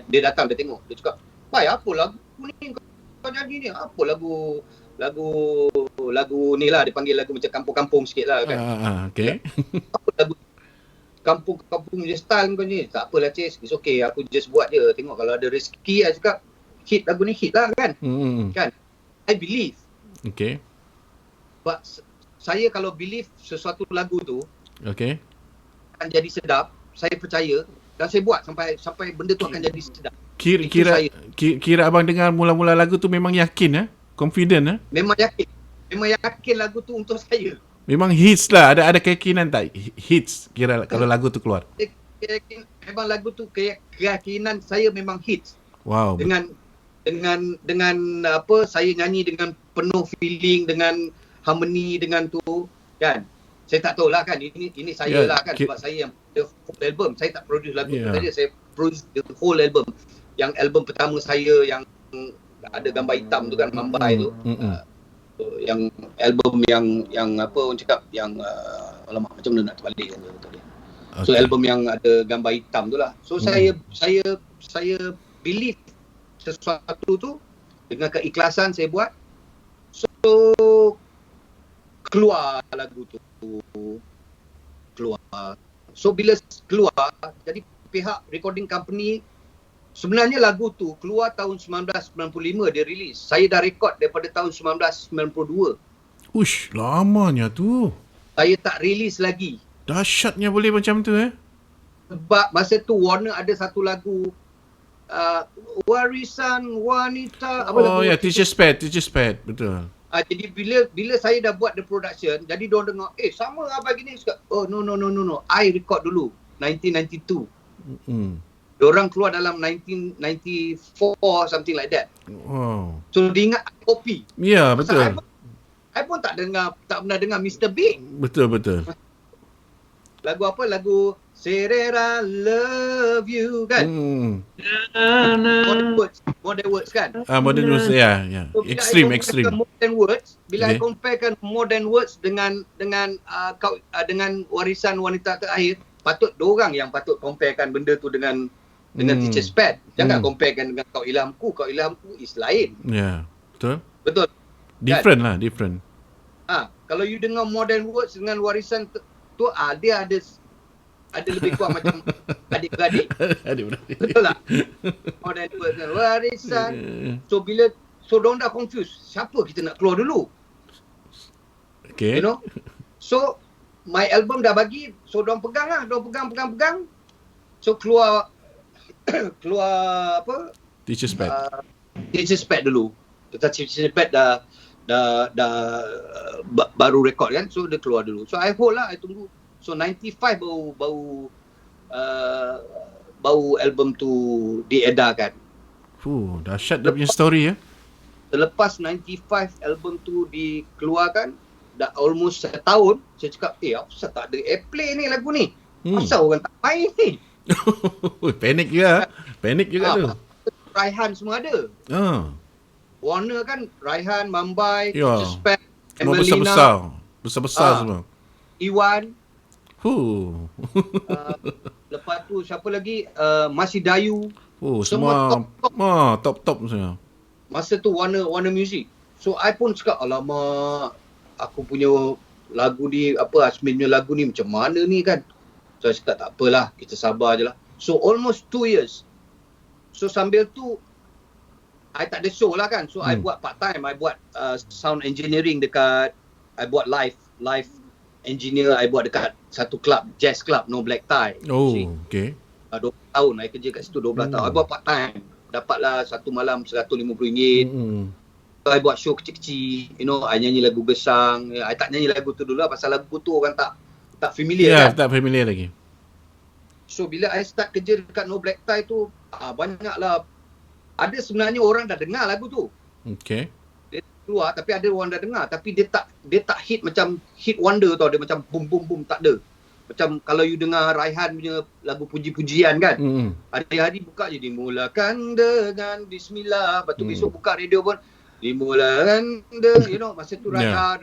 dia datang, dia tengok, dia cakap, Bai, apa lagu ni kau nyanyi ni, apa lagu ni lah, dia panggil lagu macam kampung-kampung sikit lah kan. Okay. Apa lagu. kampung-kampung je style kau ni. Tak apalah Cis, it's okay. Aku just buat je. Tengok kalau ada rezeki, I cakap hit lagu ni hit lah kan. Kan? I believe. Okay. But saya kalau believe sesuatu lagu tu Okay. akan jadi sedap, saya percaya dan saya buat sampai benda tu akan jadi sedap. Kira abang dengar mula-mula lagu tu memang yakin confident Memang yakin lagu tu untuk saya. Memang hits lah. Ada keyakinan tak hits kira kalau lagu tu keluar? Memang lagu tu keyakinan saya memang hits. Wow. Dengan apa, saya nyanyi dengan penuh feeling, dengan harmoni, dengan tu kan. Saya tak tahulah kan, ini saya lah kan, sebab saya yang the whole album. Saya tak produce lagu tu saja, saya produce the whole album. Yang album pertama saya yang ada gambar hitam tu kan, Mambai tu. Yang album yang apa orang cakap, yang alamak macam mana nak terbalik kan betul dia. Okay. So album yang ada gambar hitam tu lah. So saya believe sesuatu tu dengan keikhlasan saya buat. So keluar lagu tu. Keluar. So bila keluar, jadi pihak recording company, sebenarnya lagu tu keluar tahun 1995 dia release. Saya dah record daripada tahun 1992. Ush, lamanya tu. Saya tak release lagi. Dahsyatnya boleh macam tu Sebab masa tu Warner ada satu lagu Warisan Wanita apa lagu? Oh ya, Teacher's Pet, betul. Jadi bila saya dah buat the production, jadi diorang dengar, sama abang gini. Cakap, oh no. I record dulu 1992. Diorang keluar dalam 1994 something like that. Wow. So dia ingat kopi. Ya, betul. I pun tak pernah dengar Mr. Big. Betul. Lagu apa? Lagu Serera Love You kan? Modern words kan? Modern words, ya. So, Extreme. Modern words, bila I comparekan modern words dengan Warisan Wanita Terakhir, patut diorang yang patut comparekan benda tu dengan Teacher's Pet. Jangan comparekan dengan Kau Ilhamku. Kau Ilhamku is lain. Ya, betul. Betul. Different lah, different. Kalau you dengar modern words dengan Warisan tu, dia ada lebih kurang macam adik-beradik. Adik-beradik. Betul tak? Modern words dengan Warisan. So diorang dah confused. Siapa kita nak keluar dulu? Okay. You know? So my album dah bagi, so diorang pegang lah. Diorang pegang. So keluar apa? Teacher's Pet. Teacher's Pet dulu. Teacher's Pet dah baru record kan. So dia keluar dulu. So I hold lah, I tunggu. So 95 baru album tu diedarkan. Dahsyat dia punya story Selepas 95 album tu dikeluarkan, dah almost setahun, saya cakap, asal tak ada airplay ni lagu ni? Asal orang tak main ni? Panik juga tu. Raihan semua ada. Warner kan, Raihan, Mambai, Suspect, semua Emelina, besar semua. Iwan. Lepas tu siapa lagi? Masih Dayu. Semua top semua. Masa tu Warner Music. So I pun cakap, alamak, aku punya lagu ni, Asmin punya lagu ni macam mana ni kan. So I cakap, tak apalah, kita sabar je lah. So almost 2 years. So sambil tu I tak ada show lah kan. So I buat part time. I buat sound engineering dekat, I buat live engineer. I buat dekat satu club, jazz club, No Black Tie. Okay. 12 tahun I kerja kat situ, 12 tahun. I buat part time. Dapatlah satu malam RM150. So I buat show kecil-kecil. You know, I nyanyi lagu Gesang. I tak nyanyi lagu tu dulu lah, pasal lagu tu orang tak familiar kan. Tak familiar lagi. So bila I start kerja dekat No Black Tie tu, banyaklah. Ada sebenarnya orang dah dengar lagu tu. Okay. Dia keluar tapi ada orang dah dengar, tapi dia tak hit macam hit wonder tau, dia macam boom boom boom, tak ada. Macam kalau you dengar Raihan punya lagu puji-pujian kan. Hari-hari buka je, dimulakan dengan bismillah. Lepas tu besok buka radio pun dimulakan you know, masa tu Raihan.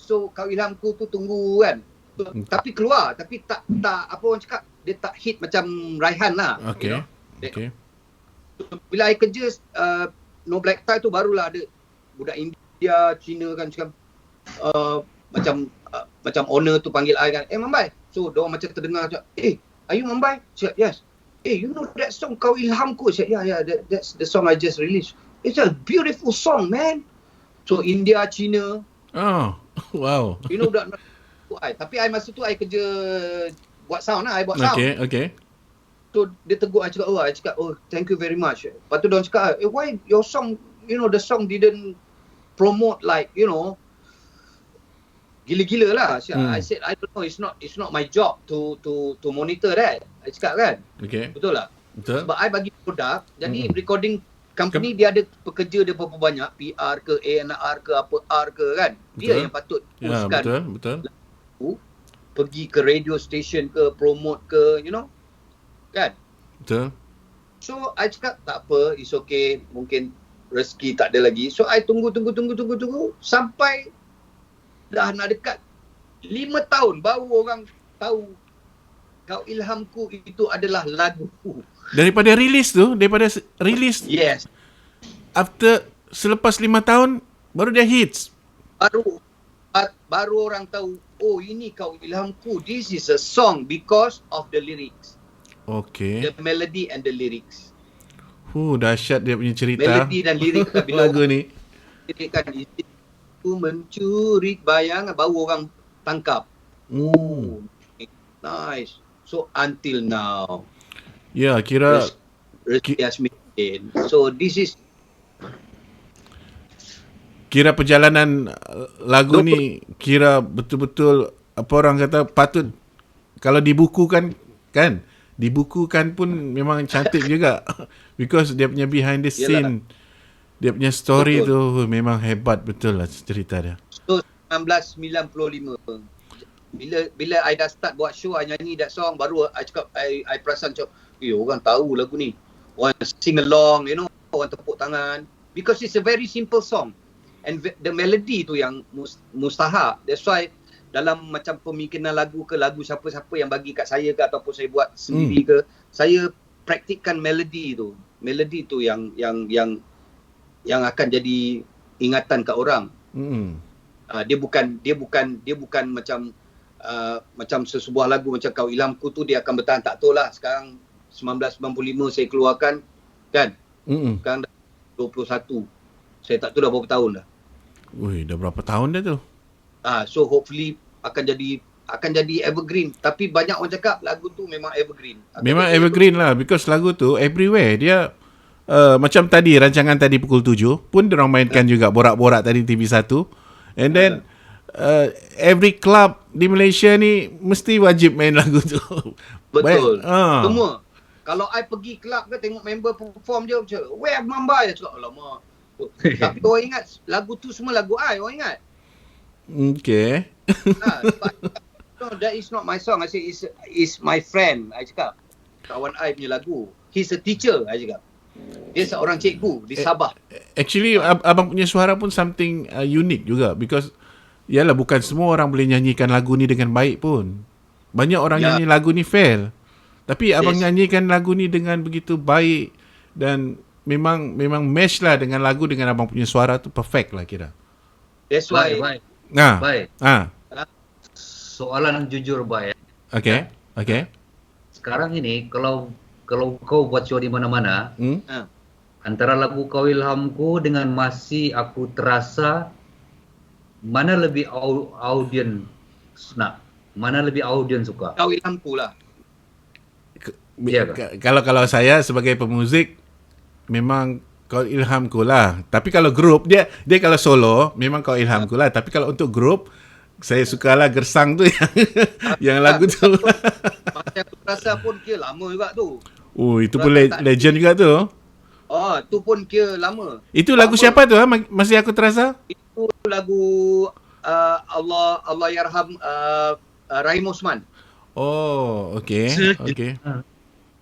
So Kau Ilhamku tu tunggu kan. So, tapi keluar, tapi tak apa orang cakap, dia tak hit macam Raihan lah. Okay. You know? Okay. So, bila I kerja No Black Tie tu, barulah ada budak India, Cina kan cakap, macam owner tu panggil I kan, Mambai, So diorang macam terdengar cakap, are you Mambai? Cakap, yes. You know that song Kau Ilhamku? Cakap, yeah, that's the song I just released. It's a beautiful song, man. So India, China, Oh, wow. you know that. Tapi I masa tu I kerja buat sound lah, I buat sound. Okay. So dia tegur I cakap, thank you very much. Lepas tu diorang cakap, why your song, the song didn't promote like, gila-gila lah. I said, I don't know, it's not my job to monitor that. I cakap kan. Okay. Betul tak? Betul. Sebab I bagi produk, jadi recording company dia ada pekerja dia berapa banyak, PR ke, A&R ke, apa R ke kan. Dia Betul. yang patut Ya, pushkan betul. pergi ke radio station ke, promote ke, kan. Betul. So I cakap tak apa, it's okay, mungkin rezeki tak ada lagi. So I tunggu sampai dah nak dekat 5 tahun baru orang tahu Kau Ilhamku itu adalah lagu. Daripada rilis, Yes. Selepas 5 tahun baru dia hits. Baru orang tahu, ini Kau Ilhamku. This is a song because of the lyrics. Okay. The melody and the lyrics. Dahsyat dia punya cerita. Melody dan lirik bila lagu ni. kan itu mencuri bayangan, baru orang tangkap. Nice. So until now, Ya, kira rezeki has maintained. So this is perjalanan lagu ni kira betul-betul apa orang kata patut kalau dibukukan kan. Dibukukan pun memang cantik juga. Because dia punya behind the scene, dia punya story tu memang hebat betul lah cerita dia. So 1995 bila I dah start buat show, I nyanyi that song, baru I cakap, I perasan cakap, orang tahu lagu ni, orang sing along, orang tepuk tangan, because it's a very simple song and the melody tu yang mustahak. That's why dalam macam pemikiran lagu ke, lagu siapa-siapa yang bagi kat saya ke ataupun saya buat sendiri ke, saya praktikkan melody tu yang akan jadi ingatan kat orang. Dia bukan macam sesebuah lagu macam Kau Ilhamku tu dia akan bertahan, tak tahu lah. Sekarang 1995 saya keluarkan kan. Sekarang dah 21. Saya tak tahu dah berapa tahun dah. Dah berapa tahun dah tu? So hopefully akan jadi evergreen. Tapi banyak orang cakap lagu tu memang evergreen. Memang evergreen lah, because lagu tu everywhere. Dia macam tadi rancangan tadi pukul 7 pun diorang mainkan juga borak-borak tadi TV1. And then every club di Malaysia ni mesti wajib main lagu tu. Betul. Semua. Kalau I pergi club ke tengok member perform je macam, where Mambai? Cakap, alamak. Tapi orang ingat lagu tu semua lagu I, orang ingat. Okay. No, that is not my song. I say is my friend. I cakap, kawan I punya lagu. He's a teacher, I cakap. Dia seorang cikgu di Sabah. Actually, abang punya suara pun something unique juga, because yalah bukan semua orang boleh nyanyikan lagu ni dengan baik pun. Banyak orang nyanyi lagu ni fail. Tapi abang nyanyikan lagu ni dengan begitu baik dan memang match lah dengan lagu, dengan abang punya suara tu perfect lah kira. That's why. Baik. Soalan jujur, Baik. Okay. Sekarang ini kalau kau buat show di mana-mana, antara lagu Kau Ilhamku dengan Masih Aku Terasa, mana lebih audiens nak? Mana lebih audiens suka? Kau Ilhamku lah. Kalau saya sebagai pemuzik memang Kau Ilhamku lah. Tapi kalau grup dia kalau solo memang Kau Ilhamku lah. Tapi kalau untuk grup saya sukalah Gersang tu yang lagu tu. Masih Aku Terasa pun kira lama juga tu. Itu pun legend juga tu. Tu pun kira lama. Itu lagu siapa tu? Masih Aku Terasa? Itu lagu Allah Yarham Rahim Osman. Oh, okay.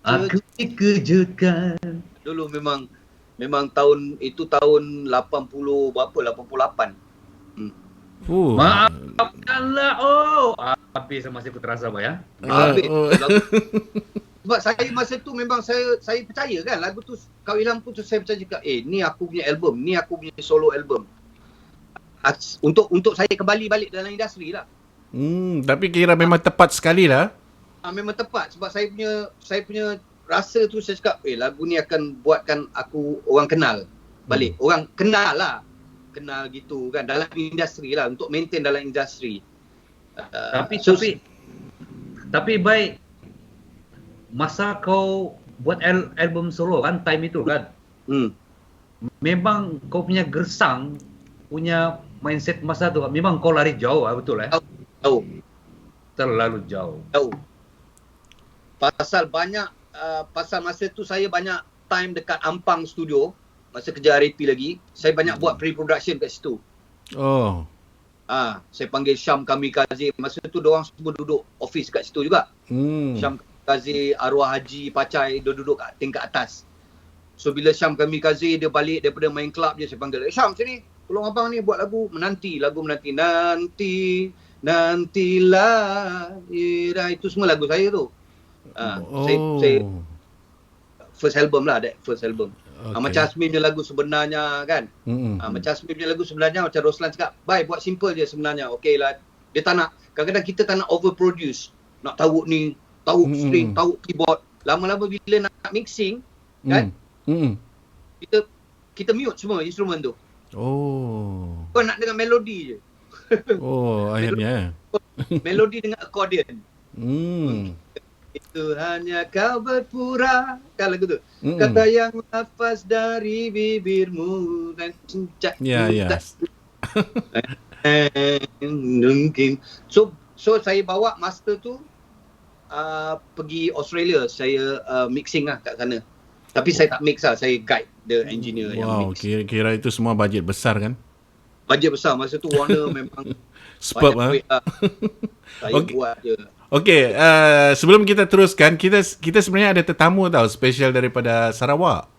Aku dikejutkan. Dulu memang tahun 80 berapa, 88. Maafkanlah tapi Masih Aku Terasa, Pak, ya. Sebab saya masa tu memang saya percaya kan lagu tu Kau Ilhamku tu, saya percaya juga ni aku punya album, ni aku punya solo album. Untuk saya kembali balik dalam industri lah. Tapi kira memang tepat sekali lah. Memang tepat sebab saya punya rasa tu, saya cakap lagu ni akan buatkan aku orang kenal balik. Orang kenal lah. Kenal gitu kan dalam industri lah, untuk maintain dalam industri. Tapi baik, masa kau buat album solo kan, time itu kan, memang kau punya gersang, punya mindset masa tu, memang kau lari jauh, betul Tahu. Terlalu jauh. Tahu. Pasal masa tu saya banyak time dekat Ampang Studio, masa kerja RAP lagi, saya banyak buat pre-production kat situ. Oh. Saya panggil Syam Kamikaze. Masa tu diorang semua duduk office kat situ juga. Syam Kamikaze, Arwah Haji, Pacai, dia duduk kat tingkat atas. So bila Syam Kamikaze dia balik daripada main club je, saya panggil, Syam sini, tolong abang ni buat lagu menanti. Nantilah itu semua lagu saya tu. Saya first album lah, that first album. Okay. Macam Asmin punya lagu sebenarnya kan. Macam Asmin punya lagu sebenarnya, macam Roslan cakap, buat simple je sebenarnya. Okey lah. Dia tak nak, kadang-kadang kita tak nak overproduce. Nak tahu ni, tahu string, tahu keyboard. Lama-lama bila nak mixing kan, kita mute semua instrumen tu. Kau nak dengar melodi je. Akhirnya. Melodi dengan accordion. Itu hanya kau berpura, kan lagu tu. Kata yang nafas dari bibirmu dan cincak. Mungkin. So saya bawa master tu pergi Australia. Saya mixing lah kat sana. Tapi saya tak mix lah, saya guide the engineer yang mix. Kira itu semua bajet besar kan? Bajet besar. Masa tu Warner memang Superb banyak duit lah. Saya buat je. Okey, sebelum kita teruskan, kita sebenarnya ada tetamu tau, special daripada Sarawak.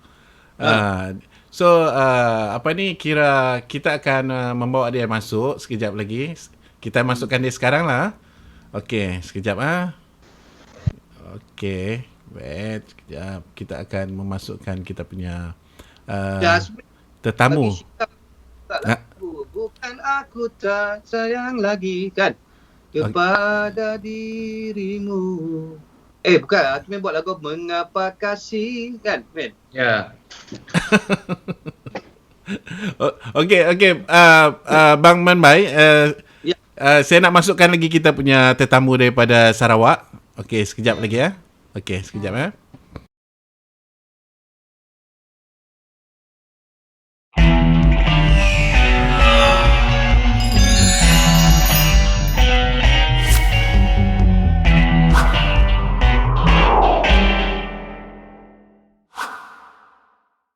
Kira kita akan membawa dia masuk sekejap lagi. Kita masukkan dia sekarang lah. Okey, sekejap Okey, wait, sekejap. Kita akan memasukkan kita punya tetamu. Bukan aku tak sayang lagi kan kepada dirimu. Bukan, aku main buat lagu Mengapa Kasih kan, men? Ya. Okey, Bang Manbai, saya nak masukkan lagi kita punya tetamu daripada Sarawak. Okey, sekejap lagi ya. Okey, sekejap ya.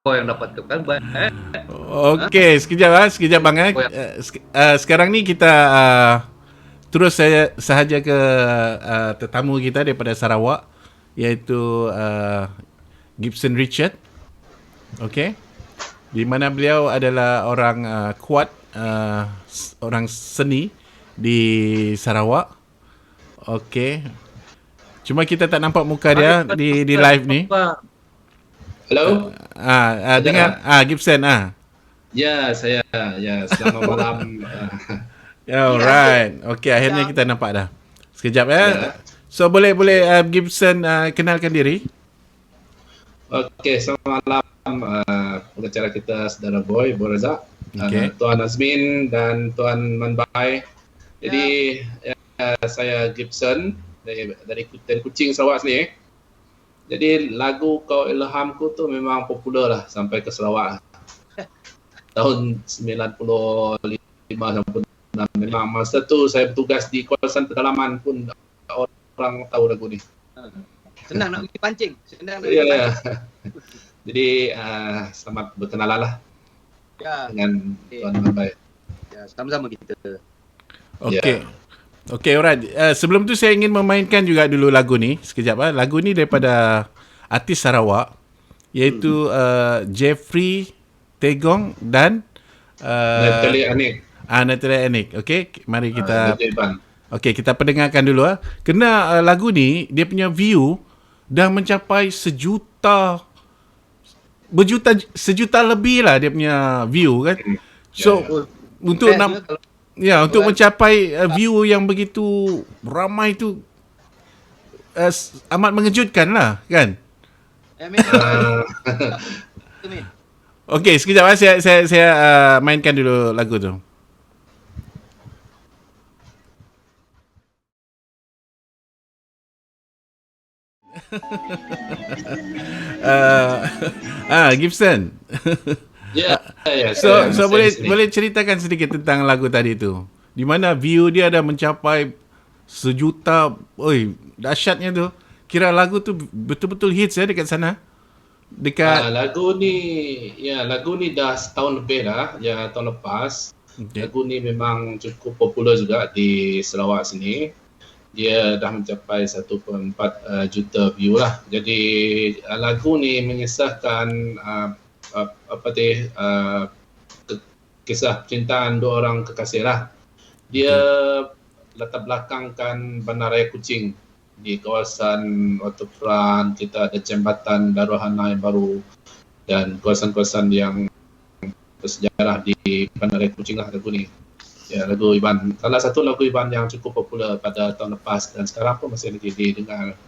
Kau yang dapat tu kan, Okey, sekejap bang. Sekarang ni kita terus sahaja ke tetamu kita daripada Sarawak, iaitu Gibson Richard. Okey. Di mana beliau adalah orang kuat, orang seni di Sarawak. Okey. Cuma kita tak nampak muka dia di live ni. Hello. Dengar Gibson Ya, saya. Ya, selamat malam. Alright. Okey, akhirnya kita nampak dah. Sekejap ya. So boleh Gibson kenalkan diri. Okey, selamat malam pengacara kita saudara Boy Razak, Tuan Azmin dan Tuan Manbai. Jadi saya Gibson dari Kuching Sarawak sini. Jadi lagu Kau Ilhamku tu memang popular lah sampai ke Sarawak. Tahun 95 sampai 96. Memang masa tu saya bertugas di kawasan pedalaman pun orang tahu lagu ni. Senang nak pergi pancing. Ya. Jadi selamat berkenalan lah dengan Tuan Manbai. Ya, sama-sama kita. Okey. Okey, alright. Sebelum tu saya ingin memainkan juga dulu lagu ni. Sekejap Lagu ni daripada artis Sarawak, iaitu Jeffrey Tegong dan Natalie Anik. Natalie Anik. Okey, mari kita kita pendengarkan dulu Kena lagu ni dia punya view dah mencapai sejuta lebih lah dia punya view kan. So untuk Ya, untuk mencapai view yang begitu ramai tu amat mengejutkan lah, kan? Okey, sekejap saya mainkan dulu lagu tu. Gibson. So boleh ceritakan sedikit tentang lagu tadi tu. Di mana view dia dah mencapai 1 juta. Oi, dahsyatnya tu. Kira lagu tu betul-betul hits ya dekat sana. Dekat lagu ni dah setahun lebih dah, ya, tahun lepas. Okay. Lagu ni memang cukup popular juga di Sarawak sini. Dia dah mencapai 1.4 juta view lah. Jadi lagu ni mengisahkan kisah percintaan 2 orang kekasih lah. Dia latar belakangkan Bandaraya Kuching di kawasan waterfront. Kita ada jambatan Daruhana yang baru dan kawasan-kawasan yang bersejarah di Bandaraya Kuching lah lagu ni. Ya, lagu Iban. Salah satu lagu Iban yang cukup popular pada tahun lepas dan sekarang pun masih lagi didengar.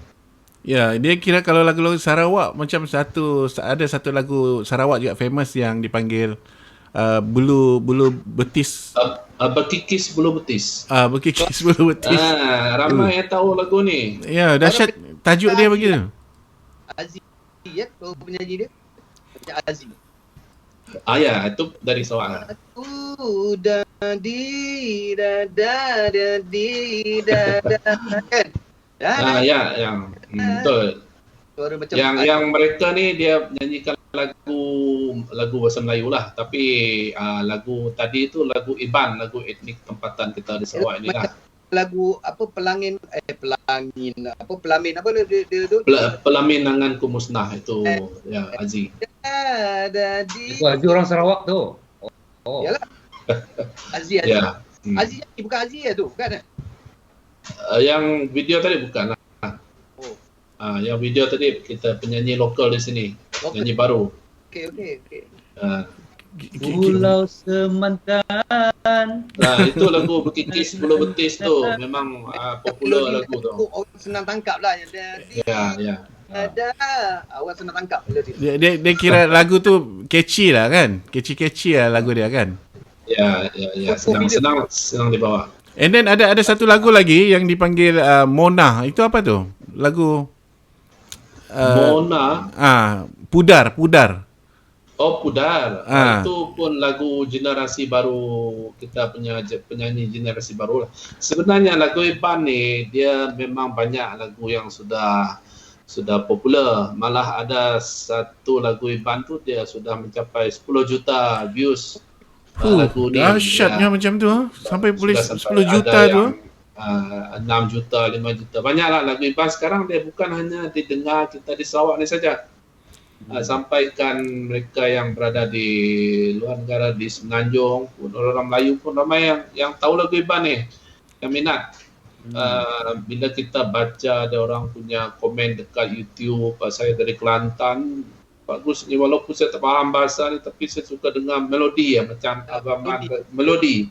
Ya, dia kira kalau lagu-lagu Sarawak macam ada satu lagu Sarawak juga famous yang dipanggil bulu betis. Berkikis bulu betis. Berkikis bulu betis. Ramai yang tahu lagu ni. Ya, dahsyat tajuk dia begitu. Aziz ya, penyanyi dia. Macam Aziz. Ya, itu dari Sarawak. Udah di dada di dada kan. Ya, yang betul. Suara macam yang mereka ni dia nyanyikan lagu bahasa Melayu lah, tapi lagu tadi tu lagu Iban, lagu etnik tempatan kita di Sarawak ni lah. Lagu apa pelamin apa dia tu? Pelamin Anganku Musnah itu ya Aziz. Itu Aziz orang Sarawak tu. Oh. Yalah. Aziz. Ya. Aziz bukan Aziz tu, bukan? Yang video tadi bukan lah. Oh. Yang video tadi kita penyanyi lokal di sini, penyanyi baru. Okey. Pulau Semantan. Itu lagu Berkikis Bulu Betis tu memang popular lagu tu. Orang senang tangkap lah. Ya. Ada awak senang tangkap dia kira lagu tu catchy lah kan? Catchy lah lagu dia kan? Ya. Senang dibawa. And then ada satu lagu lagi yang dipanggil Mona. Itu apa tu? Lagu Mona. Pudar. Oh, Pudar. Itu pun lagu generasi baru, kita punya penyanyi generasi baru lah. Sebenarnya lagu Iban ni dia memang banyak lagu yang sudah popular. Malah ada satu lagu Iban tu dia sudah mencapai 10 juta views. Lagu ni dahsyatnya macam tu sampai boleh 10 juta tu. 6 juta, 5 juta. Banyaklah lagu Iban sekarang dia bukan hanya didengar kita di Sarawak ni saja. Sampaikan mereka yang berada di luar negara, di Semenanjung pun, orang Melayu pun ramai yang tahu lagu Iban ni, yang minat. Bila kita baca ada orang punya komen dekat YouTube, saya dari Kelantan, bagus ni walaupun saya tak faham bahasa ni tapi saya suka dengar melodi ya, macam abaman melodi.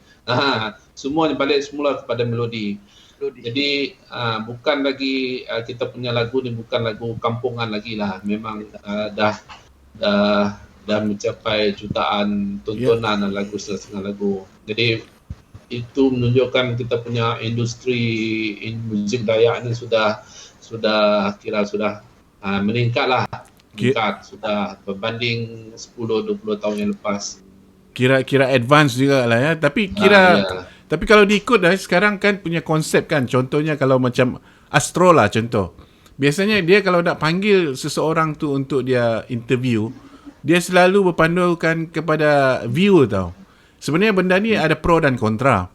Semuanya balik semula kepada melodi. Jadi bukan lagi kita punya lagu ni bukan lagu kampungan lagi lah. Memang dah mencapai jutaan tontonan lagu setengah lagu. Jadi itu menunjukkan kita punya industri muzik Dayak ni sudah meningkat lah. Meningkat sudah berbanding 10-20 tahun yang lepas. Kira advance juga lah ya. Tapi tapi kalau diikut sekarang kan punya konsep kan. Contohnya kalau macam Astro lah contoh. Biasanya dia kalau nak panggil seseorang tu untuk dia interview, dia selalu berpandukan kepada view tau. Sebenarnya benda ni ada pro dan kontra.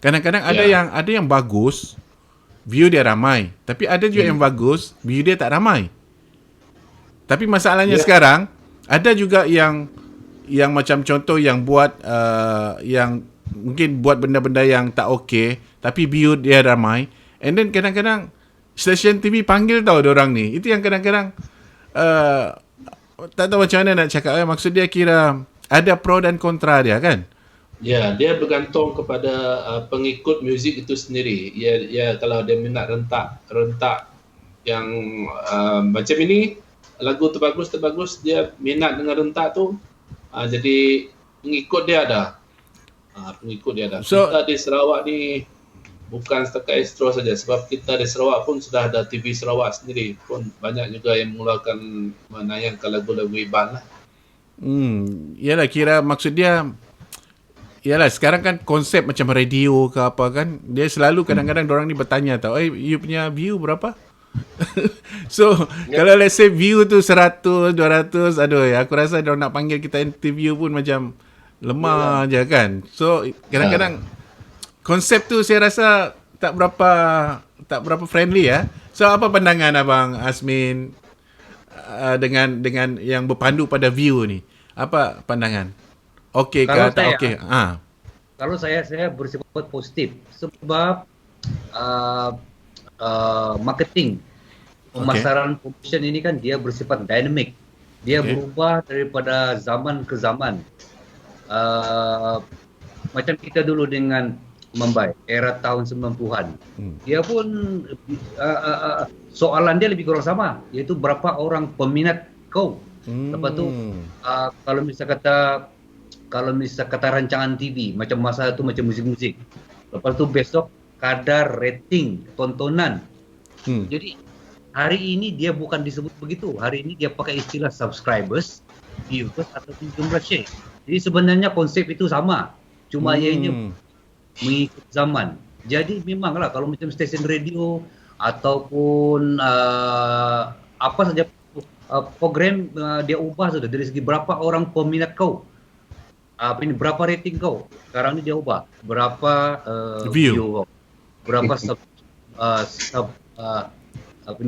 Kadang-kadang ada yang bagus, view dia ramai. Tapi ada juga yang bagus, view dia tak ramai. Tapi masalahnya sekarang ada juga yang macam contoh yang buat yang mungkin buat benda-benda yang tak okey tapi view dia ramai, and then kadang-kadang stesen TV panggil tau diorang ni. Itu yang kadang-kadang tak tahu macam mana nak cakap. Maksud dia kira ada pro dan kontra dia kan. Ya, dia bergantung kepada pengikut muzik itu sendiri. Ya kalau dia minat rentak yang macam ini, lagu terbagus dia minat dengan rentak tu. Jadi pengikut dia ada. So- Kita di Sarawak ni bukan setakat Astro saja, sebab kita di Sarawak pun sudah ada TV Sarawak sendiri pun banyak juga yang menayangkan lagu-lagu Iban lah. Yalah, kira maksud dia, yalah sekarang kan konsep macam radio ke apa kan, dia selalu kadang-kadang dorang ni bertanya tau, you punya view berapa? So kalau let's say view tu 100, 200, aduh aku rasa dorang nak panggil kita interview pun macam lemah je kan. So kadang-kadang konsep tu saya rasa tak berapa friendly ya. So apa pandangan Abang Azmin dengan yang berpandu pada view ni? Apa pandangan? Okey ke Kalau tak saya- okey? Kalau saya bersifat positif sebab marketing pemasaran promotion ini kan dia bersifat dynamic. Dia Okay. berubah daripada zaman ke zaman. Macam kita dulu dengan Mumbai era tahun 90-an. Dia pun soalan dia lebih kurang sama, iaitu berapa orang peminat kau. Lepas tu kalau misal kata rancangan TV macam masa tu macam muzik-muzik. Lepas tu besok kadar rating tontonan. Jadi hari ini dia bukan disebut begitu. Hari ini dia pakai istilah subscribers, viewers ataupun jumlah share. Jadi sebenarnya konsep itu sama. Cuma ianya mengikut zaman. Jadi memanglah kalau macam stesen radio ataupun apa saja program dia ubah sudah dari segi berapa orang peminat kau. Berapa rating kau. Sekarang ni dia ubah. Berapa View. view kau. Berapa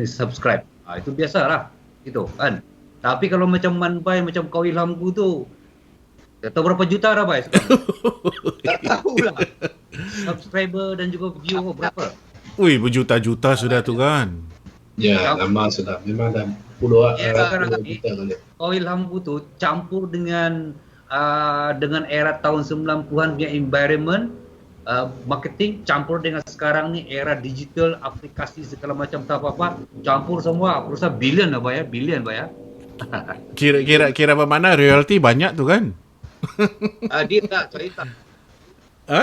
subscribe. Itu biasalah. Gitu kan. Tapi kalau macam Manbai, macam kau Ilhamku tu, tak tahu berapa juta dah Bai sekarang. Tak tahulah. Subscriber dan juga view kau berapa. Ui, berjuta-juta sudah tu kan. Ya, lama sudah. Memang dah puluhan juta kali. Kau Ilhamku tu campur dengan era tahun 90-an punya environment, marketing, campur dengan sekarang ni era digital, aplikasi segala macam tak apa-apa, campur semua. Aku rasa bilion lah Bai ya. Bilion Bai ya. Kira bermakna royalty banyak tu kan? Dia tak, saya tak. Ha?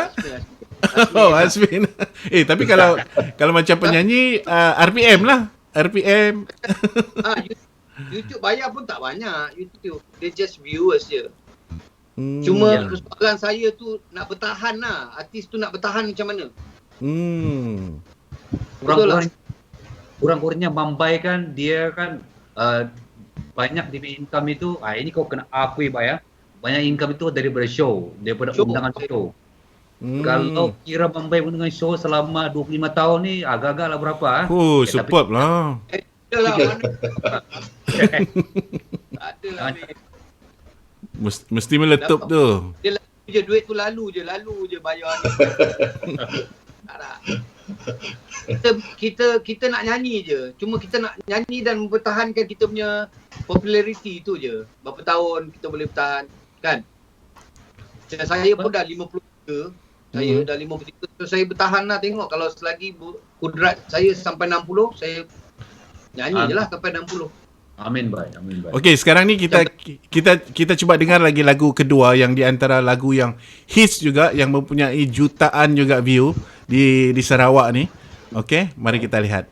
Oh, Azmin. Tapi kalau macam penyanyi RPM lah. RPM. YouTube bayar pun tak banyak. YouTube dia just viewers je. Hmm. Cuma soalan saya tu nak bertahan lah. Artis tu nak bertahan macam mana? Betul lah. Kurang-kurangnya Mumbai kan dia kan banyak DP income itu, ini kau kena akui Pak ya. Banyak income itu daripada show, daripada undangan show. Kalau kira Mumbai dengan show selama 25 tahun ni agak-agak lah berapa? Superb lah. Ada lah mana. Ada lah. Mesti meletup tu. Dia lalu je, duit tu lalu je bayar ni. Tak nak. Kita nak nyanyi je. Cuma kita nak nyanyi dan mempertahankan kita punya populariti tu je. Berapa tahun kita boleh bertahan kan? Dan saya pun dah 53. Saya dah 53. So saya bertahan lah, tengok kalau selagi kudrat saya sampai 60, saya nyanyi je lah sampai 60. Amin Bai, amin Bai. Okey, sekarang ni kita cuba dengar lagi lagu kedua yang di antara lagu yang hits juga, yang mempunyai jutaan juga view di Sarawak ni. Okey, mari kita lihat.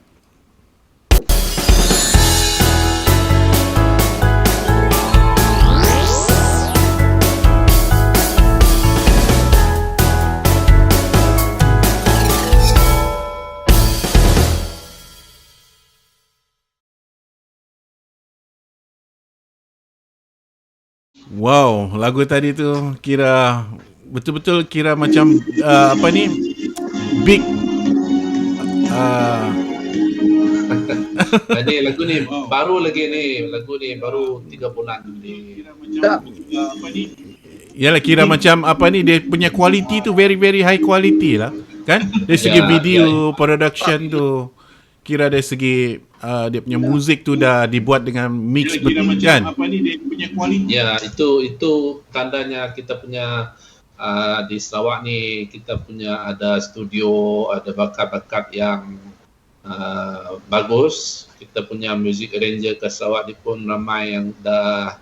Wow, lagu tadi tu kira betul-betul kira macam apa ni, big Jadi lagu ni baru lagi ni, lagu ni baru 3 bulan ni. Yalah, kira macam apa ni, dia punya quality tu very very high quality lah kan. Dari segi video production tu, kira dari segi dia punya muzik tu dah dibuat dengan mix betul kan. Ya, itu tandanya kita punya di Sarawak ni kita punya ada studio, ada bakat-bakat yang bagus. Kita punya music arranger ke Sarawak ni pun ramai yang dah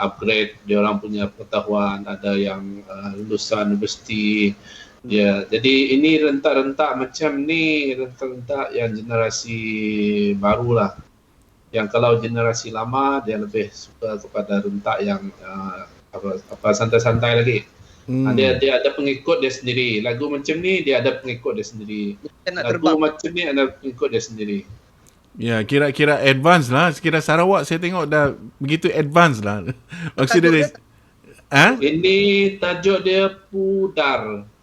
upgrade dia orang punya pengetahuan, ada yang lulusan universiti. Ya, jadi ini rentak-rentak macam ni, rentak-rentak yang generasi barulah. Yang kalau generasi lama dia lebih suka kepada rentak yang santai-santai lagi. Dia ada pengikut dia sendiri. Lagu macam ni dia ada pengikut dia sendiri. Lagu macam ni ada pengikut dia sendiri. Ya, kira-kira advance lah. Kira Sarawak saya tengok dah begitu advance lah. Maksudnya dia... Ini tajuk dia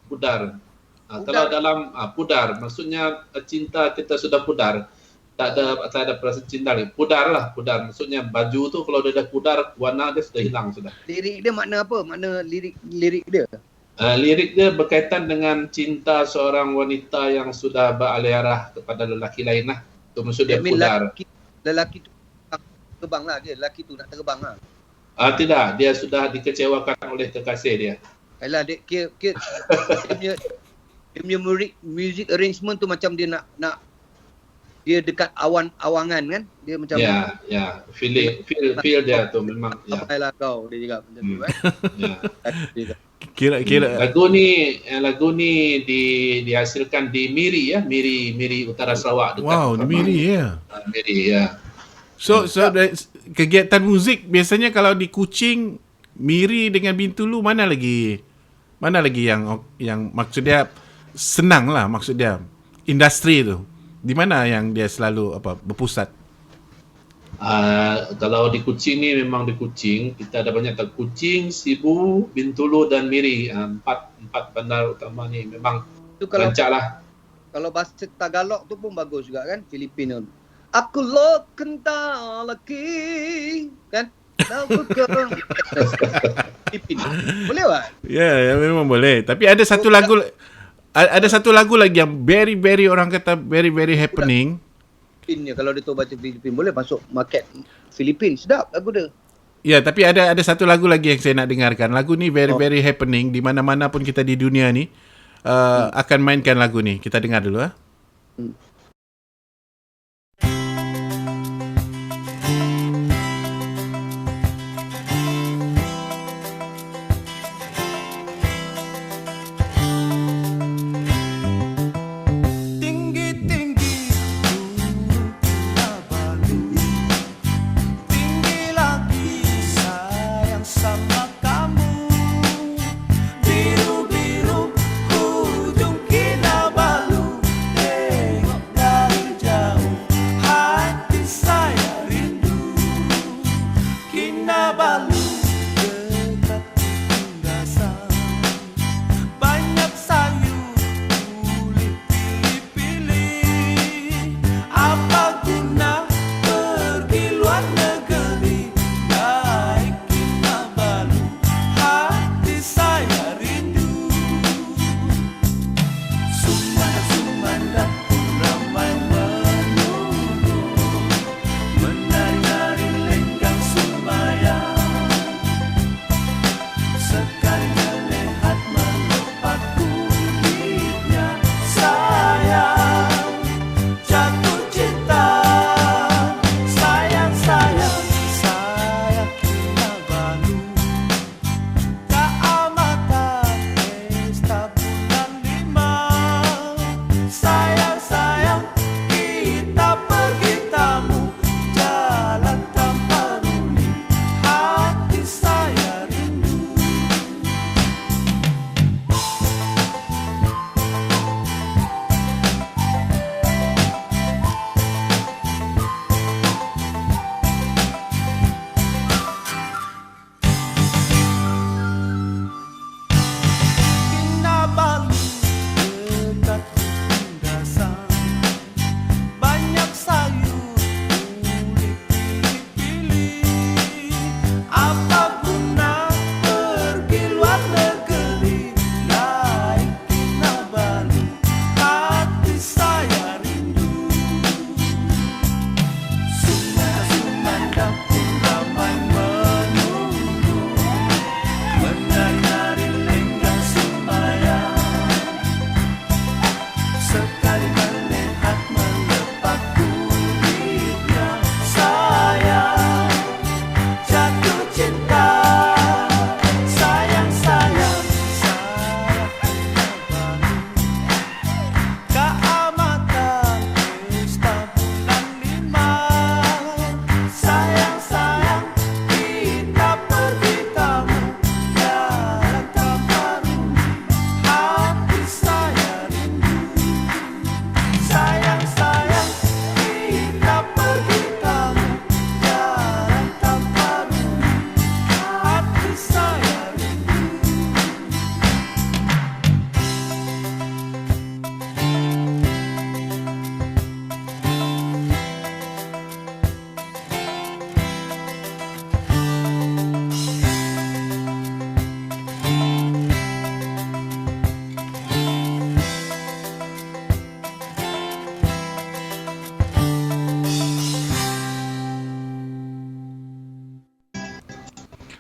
Pudar. Kalau dalam pudar, maksudnya cinta kita sudah pudar. Tak ada perasaan cinta lagi. Pudar. Maksudnya baju tu kalau dia dah pudar, warna dia sudah hilang sudah. Lirik dia makna apa? Makna lirik dia? Lirik dia berkaitan dengan cinta seorang wanita yang sudah beralih arah kepada lelaki lain lah. Itu maksud dia pudar. Lelaki tu terbang lah dia. Lelaki tu nak terbang lah. Tidak, dia sudah dikecewakan oleh kekasih dia. Alah, dia punya music arrangement tu macam dia nak dia dekat awangan kan, dia macam feel dia tu memang apalah kau, dia cakap macam tu kan. Kira lagu ni dihasilkan di Miri Utara Sarawak dekat. Wow, di Miri ya. Miri ya. So kegiatan muzik biasanya kalau di Kuching, Miri dengan Bintulu mana lagi yang maksud dia senang lah, maksud dia industri tu di mana yang dia selalu berpusat? Kalau di Kuching ni memang di Kuching kita ada banyak Kuching, Sibu, Bintulu dan Miri. Empat bandar utama ni memang rancak lah. Kalau bahasa Tagalog tu pun bagus juga kan, Filipino. Aku lo kental lagi kan. Boleh tak? Ya, memang boleh. Tapi ada satu lagu lagi yang very very orang kata very very happening. Kalau dia tahu baca Filipin boleh masuk market Filipin. Sedap lagu dia. Ya, tapi ada satu lagu lagi yang saya nak dengarkan. Lagu ni very very happening di mana-mana pun kita di dunia ni akan mainkan lagu ni. Kita dengar dulu . Biru-biru hujung Kinabalu, tengok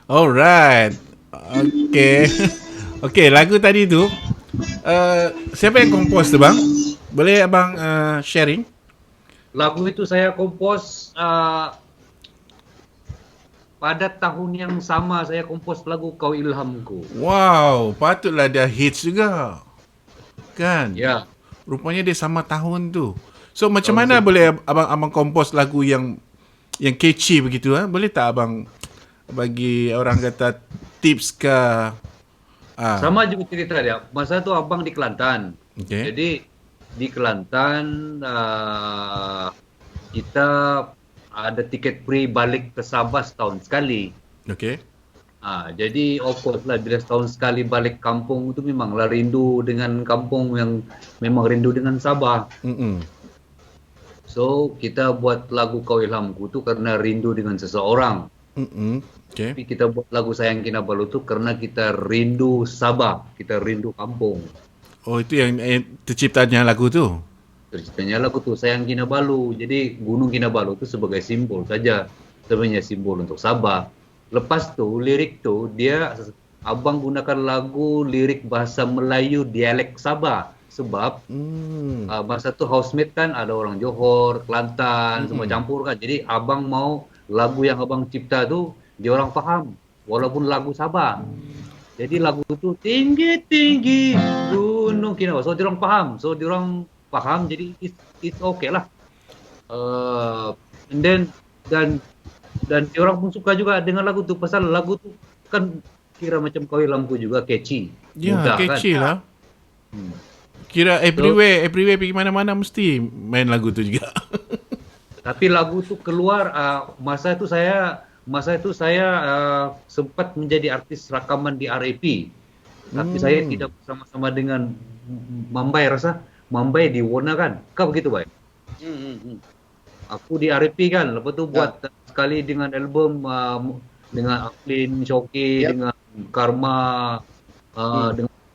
Alright. Okay. Okay, lagu tadi tu siapa yang kompos tu bang? Boleh abang sharing? Lagu itu saya kompos pada tahun yang sama. Saya kompos lagu Kau Ilhamku. Wow, patutlah dia hits juga. Kan? Ya. Rupanya dia sama tahun tu. So macam mana boleh abang kompos lagu yang catchy begitu Boleh tak abang bagi orang kata tips ke? Sama juga cerita dia. Masa tu abang di Kelantan. Okay. Jadi di Kelantan kita ada tiket free balik ke Sabah setahun sekali. Okay. Jadi of course lah bila setahun sekali balik kampung itu memanglah rindu dengan kampung yang memang rindu dengan Sabah. So kita buat lagu Kau Ilhamku tu karena rindu dengan seseorang. Okay. Tapi kita buat lagu Sayang Kinabalu tu karena kita rindu Sabah, kita rindu kampung. Oh, itu yang terciptanya lagu tu. Terciptanya lagu tu Sayang Kinabalu. Jadi Gunung Kinabalu tu sebagai simbol saja, sebenarnya simbol untuk Sabah. Lepas tu lirik tu dia abang gunakan lagu lirik bahasa Melayu dialek Sabah sebab masa tu housemate kan ada orang Johor, Kelantan, semua campur kan. Jadi abang mau lagu yang abang cipta tu dia orang faham walaupun lagu Sabah. Jadi lagu tu tinggi-tinggi Gunung Kinabalu. So dia orang faham. Jadi it's okay lah. And then dan dia orang pun suka juga dengan lagu tu pasal lagu tu kan kira macam Kau Ilhamku juga catchy. Ya, mudah, catchy kan? lah. Kira everywhere pergi mana-mana mesti main lagu tu juga. Tapi lagu tu keluar masa itu saya sempat menjadi artis rakaman di RAP. Tapi saya tidak bersama-sama dengan Mambai Mambai di Warna kan. Kau begitu, Bay? Aku di RAP kan. Lepas tu buat sekali dengan album dengan Aklin, Shoki, dengan Karma,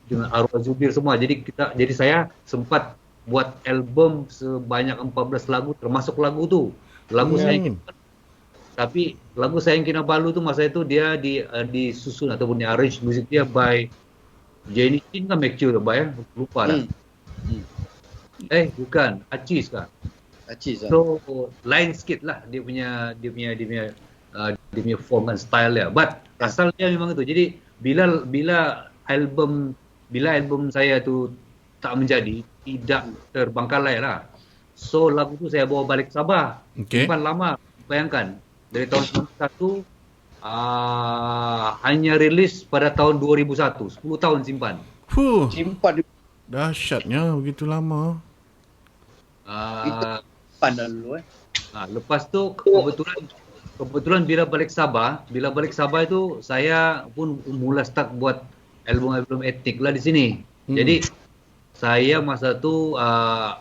dengan Arwah Zubir semua. Jadi saya sempat buat album sebanyak 14 lagu termasuk lagu tu. Lagu Sayang Kinabalu. Tapi lagu Sayang Kinabalu tu masa itu dia disusun ataupun di arrange musik dia by Jenny Chin kan make sure by lupa dah. Bukan, Acis kan. So lain sikit lah dia punya form and style dia. But asal dia memang itu. Jadi bila album saya tu tak menjadi, tidak terbangkalai lah. So lagu tu saya bawa balik Sabah. Simpan lama, bayangkan. Dari tahun 91 hanya rilis pada tahun 2001. 10 tahun simpan. Simpan Dahsyatnya begitu lama. simpan dulu Lepas tu kebetulan bila balik Sabah itu saya pun mula start buat album-album etnik lah di sini. Jadi saya masa tu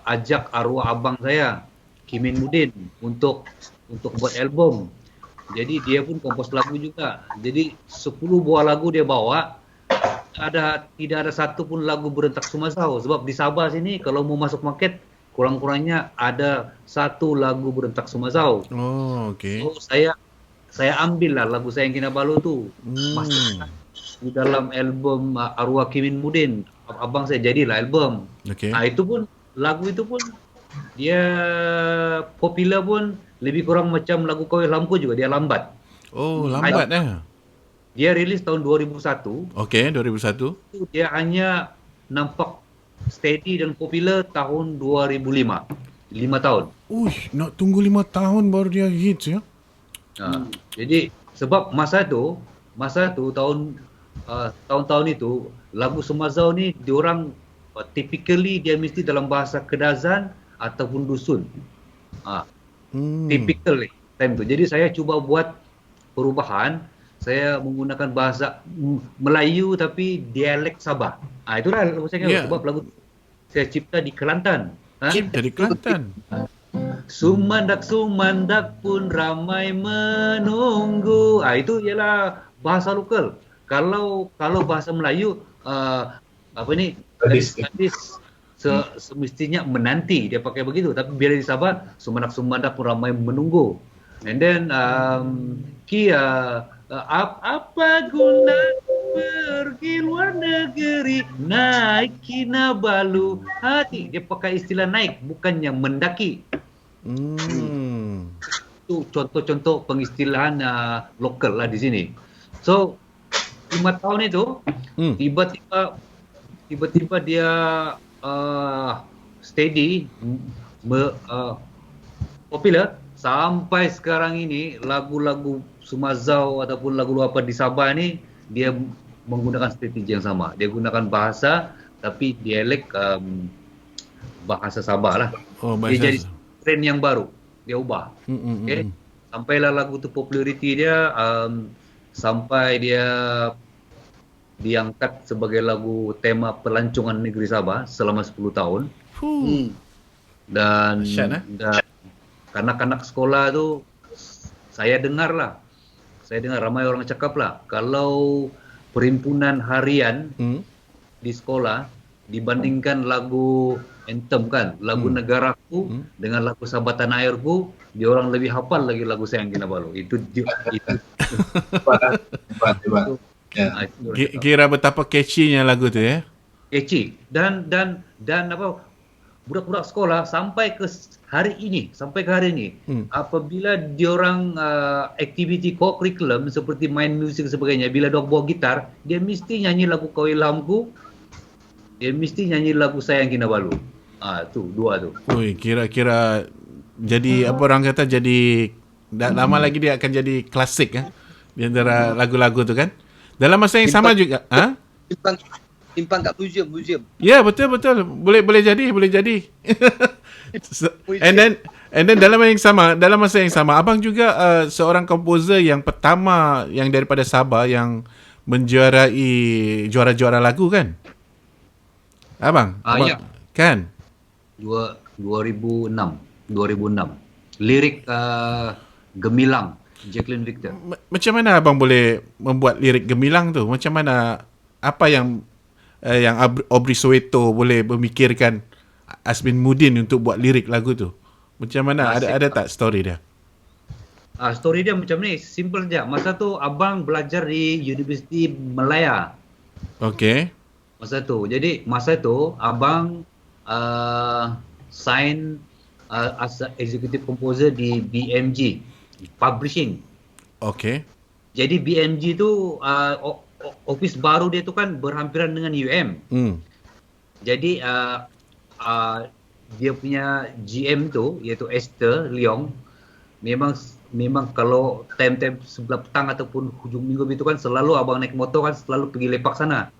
ajak arwah abang saya Kimin Mudin untuk buat album. Jadi dia pun kompos lagu juga. Jadi 10 buah lagu dia bawa. Tidak ada satu pun lagu berentak Sumasau. Sebab di Sabah sini kalau mau masuk market kurang-kurangnya ada satu lagu berentak Sumasau. Oh, okey. So saya ambil lah lagu Sayang Kinabalu tu. Masukkan di dalam album arwah Kimin Mudin. Abang saya jadilah album. Okey. Lagu itu pun dia popular pun lebih kurang macam lagu Kau Ilhamku juga, dia lambat. Oh, lambat Dia rilis tahun 2001. Okey, 2001. Dia hanya nampak steady dan popular tahun 2005. 5 tahun. Nak tunggu 5 tahun baru dia hits ya. Jadi sebab masa tu tahun-tahun itu lagu Sumasau ni diorang typically dia mesti dalam bahasa Kedazan ataupun dusun. Typical time tu. Jadi saya cuba buat perubahan. Saya menggunakan bahasa Melayu tapi dialek Sabah. Itulah saya sebab lagu saya cipta di Kelantan. Cipta di Kelantan. Sumandak pun ramai menunggu. Itu ialah bahasa lokal. Kalau bahasa Melayu gadis semestinya menanti, dia pakai begitu. Tapi bila di Sabah, sumandak pun ramai menunggu. And then Apa guna pergi luar negeri, naik Kinabalu hati. Dia pakai istilah naik, bukannya mendaki. Itu contoh-contoh pengistilahan lokal lah di sini. So 5 tahun itu tiba-tiba dia steady, popular sampai sekarang ini. Lagu-lagu Sumazau ataupun lagu apa di Sabah ni dia menggunakan strategi yang sama. Dia gunakan bahasa tapi dialek bahasa Sabah lah. Dia jadi trend yang baru. Dia ubah. Okay? Sampailah lagu tu populariti dia sampai dia diangkat sebagai lagu tema pelancongan negeri Sabah selama 10 tahun. Dan kanak-kanak sekolah tu saya dengar ramai orang cakap lah, kalau perhimpunan harian di sekolah dibandingkan lagu anthem kan, lagu negaraku dengan lagu Sabatan Airku, dia orang lebih hafal lagi lagu Sayang Kinabalu. Itu Kira betapa catchy-nya lagu tu ya. Catchy. Dan apa, budak-budak sekolah sampai ke hari ini, apabila diorang aktiviti co-curriculum seperti main musik dan sebagainya, bila dia bawa gitar, dia mesti nyanyi lagu Kau Ilhamku, dia mesti nyanyi lagu Sayang Kinabalu. Tu dua tu. Ui, kira-kira jadi apa orang kata, jadi lama lagi dia akan jadi klasik ya di antara lagu-lagu tu kan. Dalam masa yang sama juga, Simpan kat museum. Ya, betul. Boleh jadi. and then dalam masa yang sama abang juga seorang komposer yang pertama yang daripada Sabah yang menjuarai juara-juara lagu kan? Abang? Ya. Kan? 2006. Lirik Gemilang, Jacqueline Victor. Macam mana abang boleh membuat lirik Gemilang tu? Macam mana, apa yang Aubrey Soweto boleh memikirkan Azmin Mudin untuk buat lirik lagu tu? Macam mana? Ada tak story dia? Story dia macam ni, simple je. Masa tu abang belajar di Universiti Malaya. Okay. Masa tu abang sign as executive composer di BMG Publishing. Okay. Jadi BMG tu office baru dia tu kan berhampiran dengan UM. Jadi dia punya GM tu iaitu Esther Leong, memang kalau time-time sebelah petang ataupun hujung minggu itu kan selalu abang naik motor kan selalu pergi lepak sana.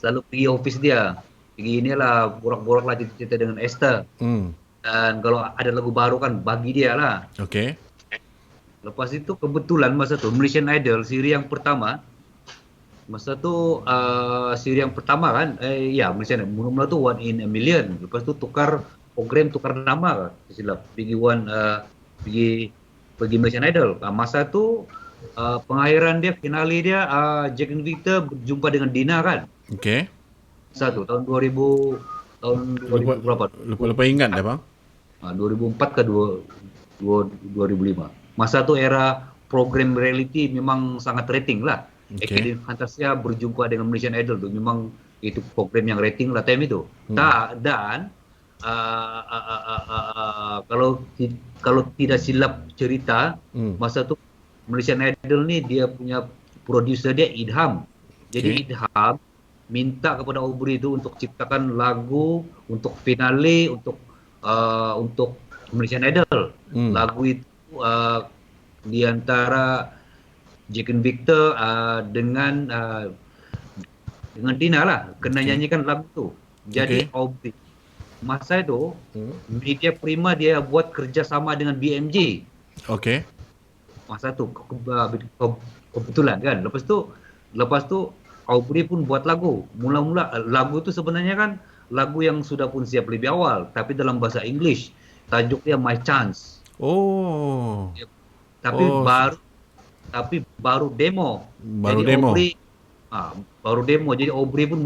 Selalu pergi office dia. Pergi inilah borak-borak lah cerita dengan Esther. Dan kalau ada lagu baru kan bagi dia lah. Okay. Lepas itu kebetulan masa tu Malaysian Idol siri yang pertama. Masa tu siri yang pertama kan, Malaysian Idol. Mula-mula tu 1 in a Million. Lepas tu tukar nama silap. Pergi Malaysian Idol. Masa tu pengakhiran dia, finale dia Jacqueline Victor berjumpa dengan Dina kan. Okay. Tahun 2000 berapa? Lupa ingat dah bang. 2004 ke 2005. Masa tu era program reality memang sangat rating lah. Academy Fantasia berjumpa dengan Malaysian Idol tu memang itu program yang rating lah time itu. Dan kalau tidak silap cerita, masa tu Malaysian Idol ni dia punya producer dia Idham. Jadi Idham minta kepada Aubrey itu untuk ciptakan lagu untuk finale untuk Malaysian Idol. Lagu itu di antara Jacqueline Victor dengan Dina lah kena nyanyikan lagu tu. Jadi Aubrey masa itu Media Prima dia buat kerjasama dengan BMG. Okay. Masa tu kebetulan kan. Lepas tu Aubrey pun buat lagu. Mula-mula lagu tu sebenarnya kan lagu yang sudah pun siap lebih awal, tapi dalam bahasa English. Tajuk dia My Chance. Tapi baru demo. Baru demo. Jadi Aubrey pun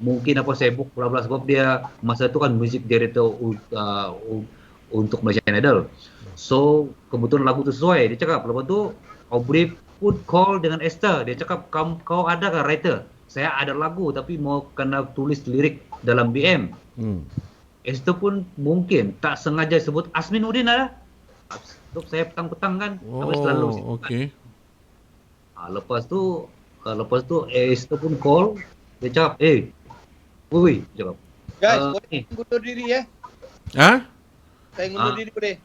mungkin apa sibuk bla bla sebab dia masa tu kan music director untuk Malaysian Idol. So kebetulan lagu tu sesuai. Dia cakap lepas tu Aubrey pun call dengan Esther. Dia cakap, kau ada ke writer? Saya ada lagu tapi mau kena tulis lirik dalam BM. Esther pun mungkin tak sengaja sebut Asmin Udin ada. Terus saya petang-petang kan, kami selalu okey. Lepas tu Esther pun call. Dia cakap, woi, dia cakap. Guys, boleh undur diri ya. Ha? Saya undur diri boleh.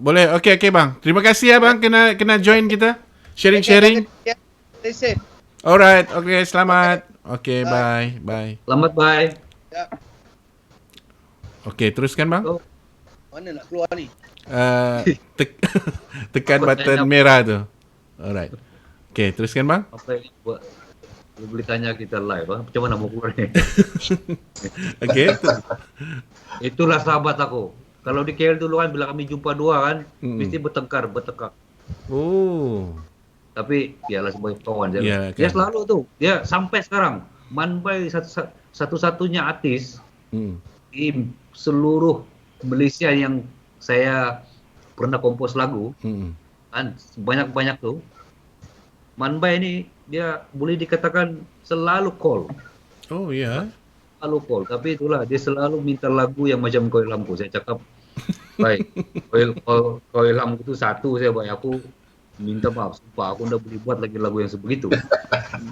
Boleh. Okey bang. Terima kasih ya bang kena join kita. Sharing. Stay safe. Alright. Okey, selamat. Okey, bye. Selamat, bye. Ya. Okey, teruskan bang. Mana nak keluar ni? Tekan button merah tu. Alright. Okey, teruskan bang. Apa yang buat? Lu boleh tanya kita live, macam mana mau keluar ni? Okey. Itulah sahabat aku. Kalau di KL dulu kan, bila kami jumpa dua kan, mesti bertengkar. Oh. Tapi biarlah sebagai kawan je. Ya, Dia kan. selalu tu. Dia sampai sekarang, Manbai satu-satunya artis di seluruh Malaysia yang saya pernah kompos lagu. Kan, banyak-banyak tu. Manbai ni, dia boleh dikatakan selalu call. Oh ya. Selalu call. Tapi itulah, dia selalu minta lagu yang macam Kau Ilhamku. Saya cakap, baik, Kau Ilhamku tu satu saya buat. Aku minta maaf, sumpah aku tak boleh buat lagi lagu yang sebegitu.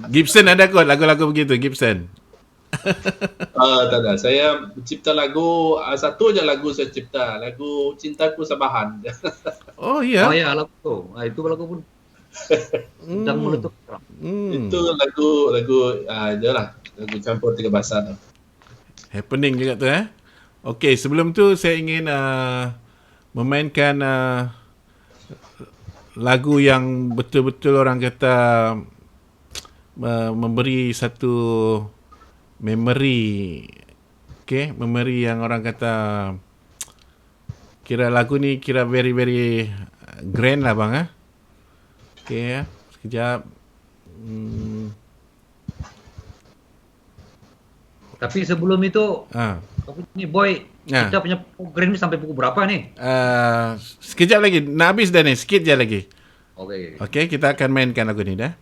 Gibson ada kot lagu-lagu begitu, Gibson. Tak ada. Saya mencipta lagu, satu je lagu saya cipta. Lagu Cintaku Sabahan. Oh ya. Oh ya, lagu tu. Itu lagu pun sedang meletup. Itu lagu jelah, lagu campur tiga bahasa tu. Happening juga tu Okey, sebelum tu saya ingin memainkan lagu yang betul-betul orang kata memberi satu memory. Okey, memory yang orang kata kira lagu ni kira very very grand lah bang Okey sekejap. Tapi sebelum itu, ni boy, kita punya program ni sampai pukul berapa ni? Sekejap lagi, nak habis dah ni, sikit je lagi. Okey. Okey, kita akan mainkan lagu ni dah.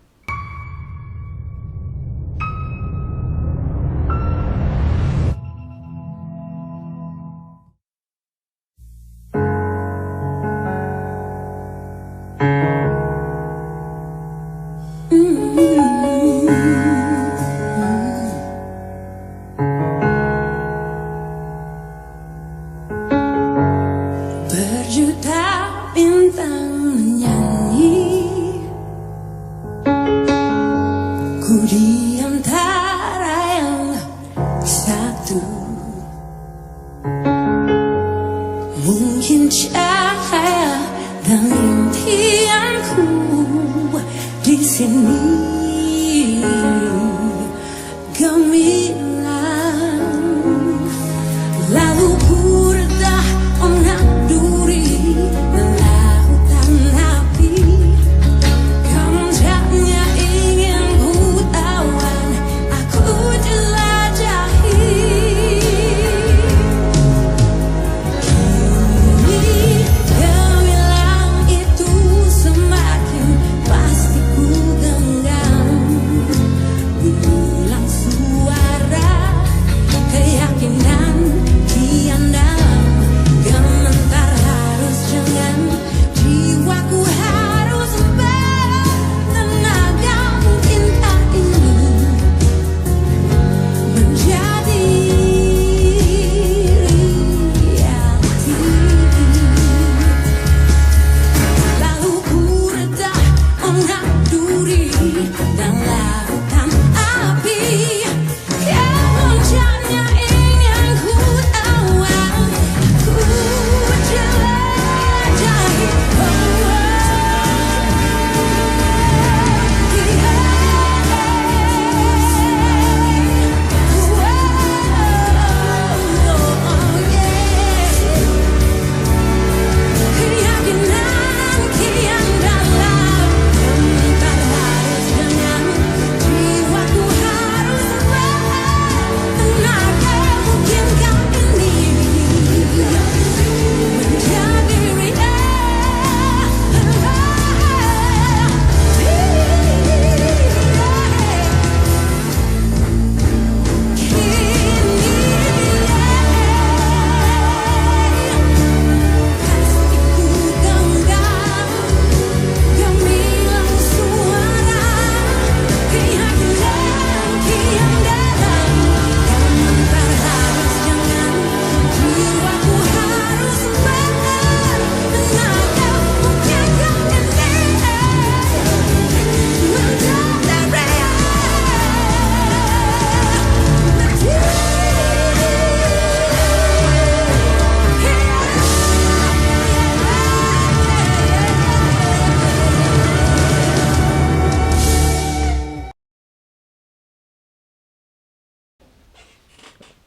Berjuta bintang menyanyi, ku di antara yang satu. Mungkin cahaya dan impianku di sini gemilang, lalu purdah onak duri dan lautan api. Kamu hanya ingin ku tawan, aku jelajahi. Kini gemilang itu semakin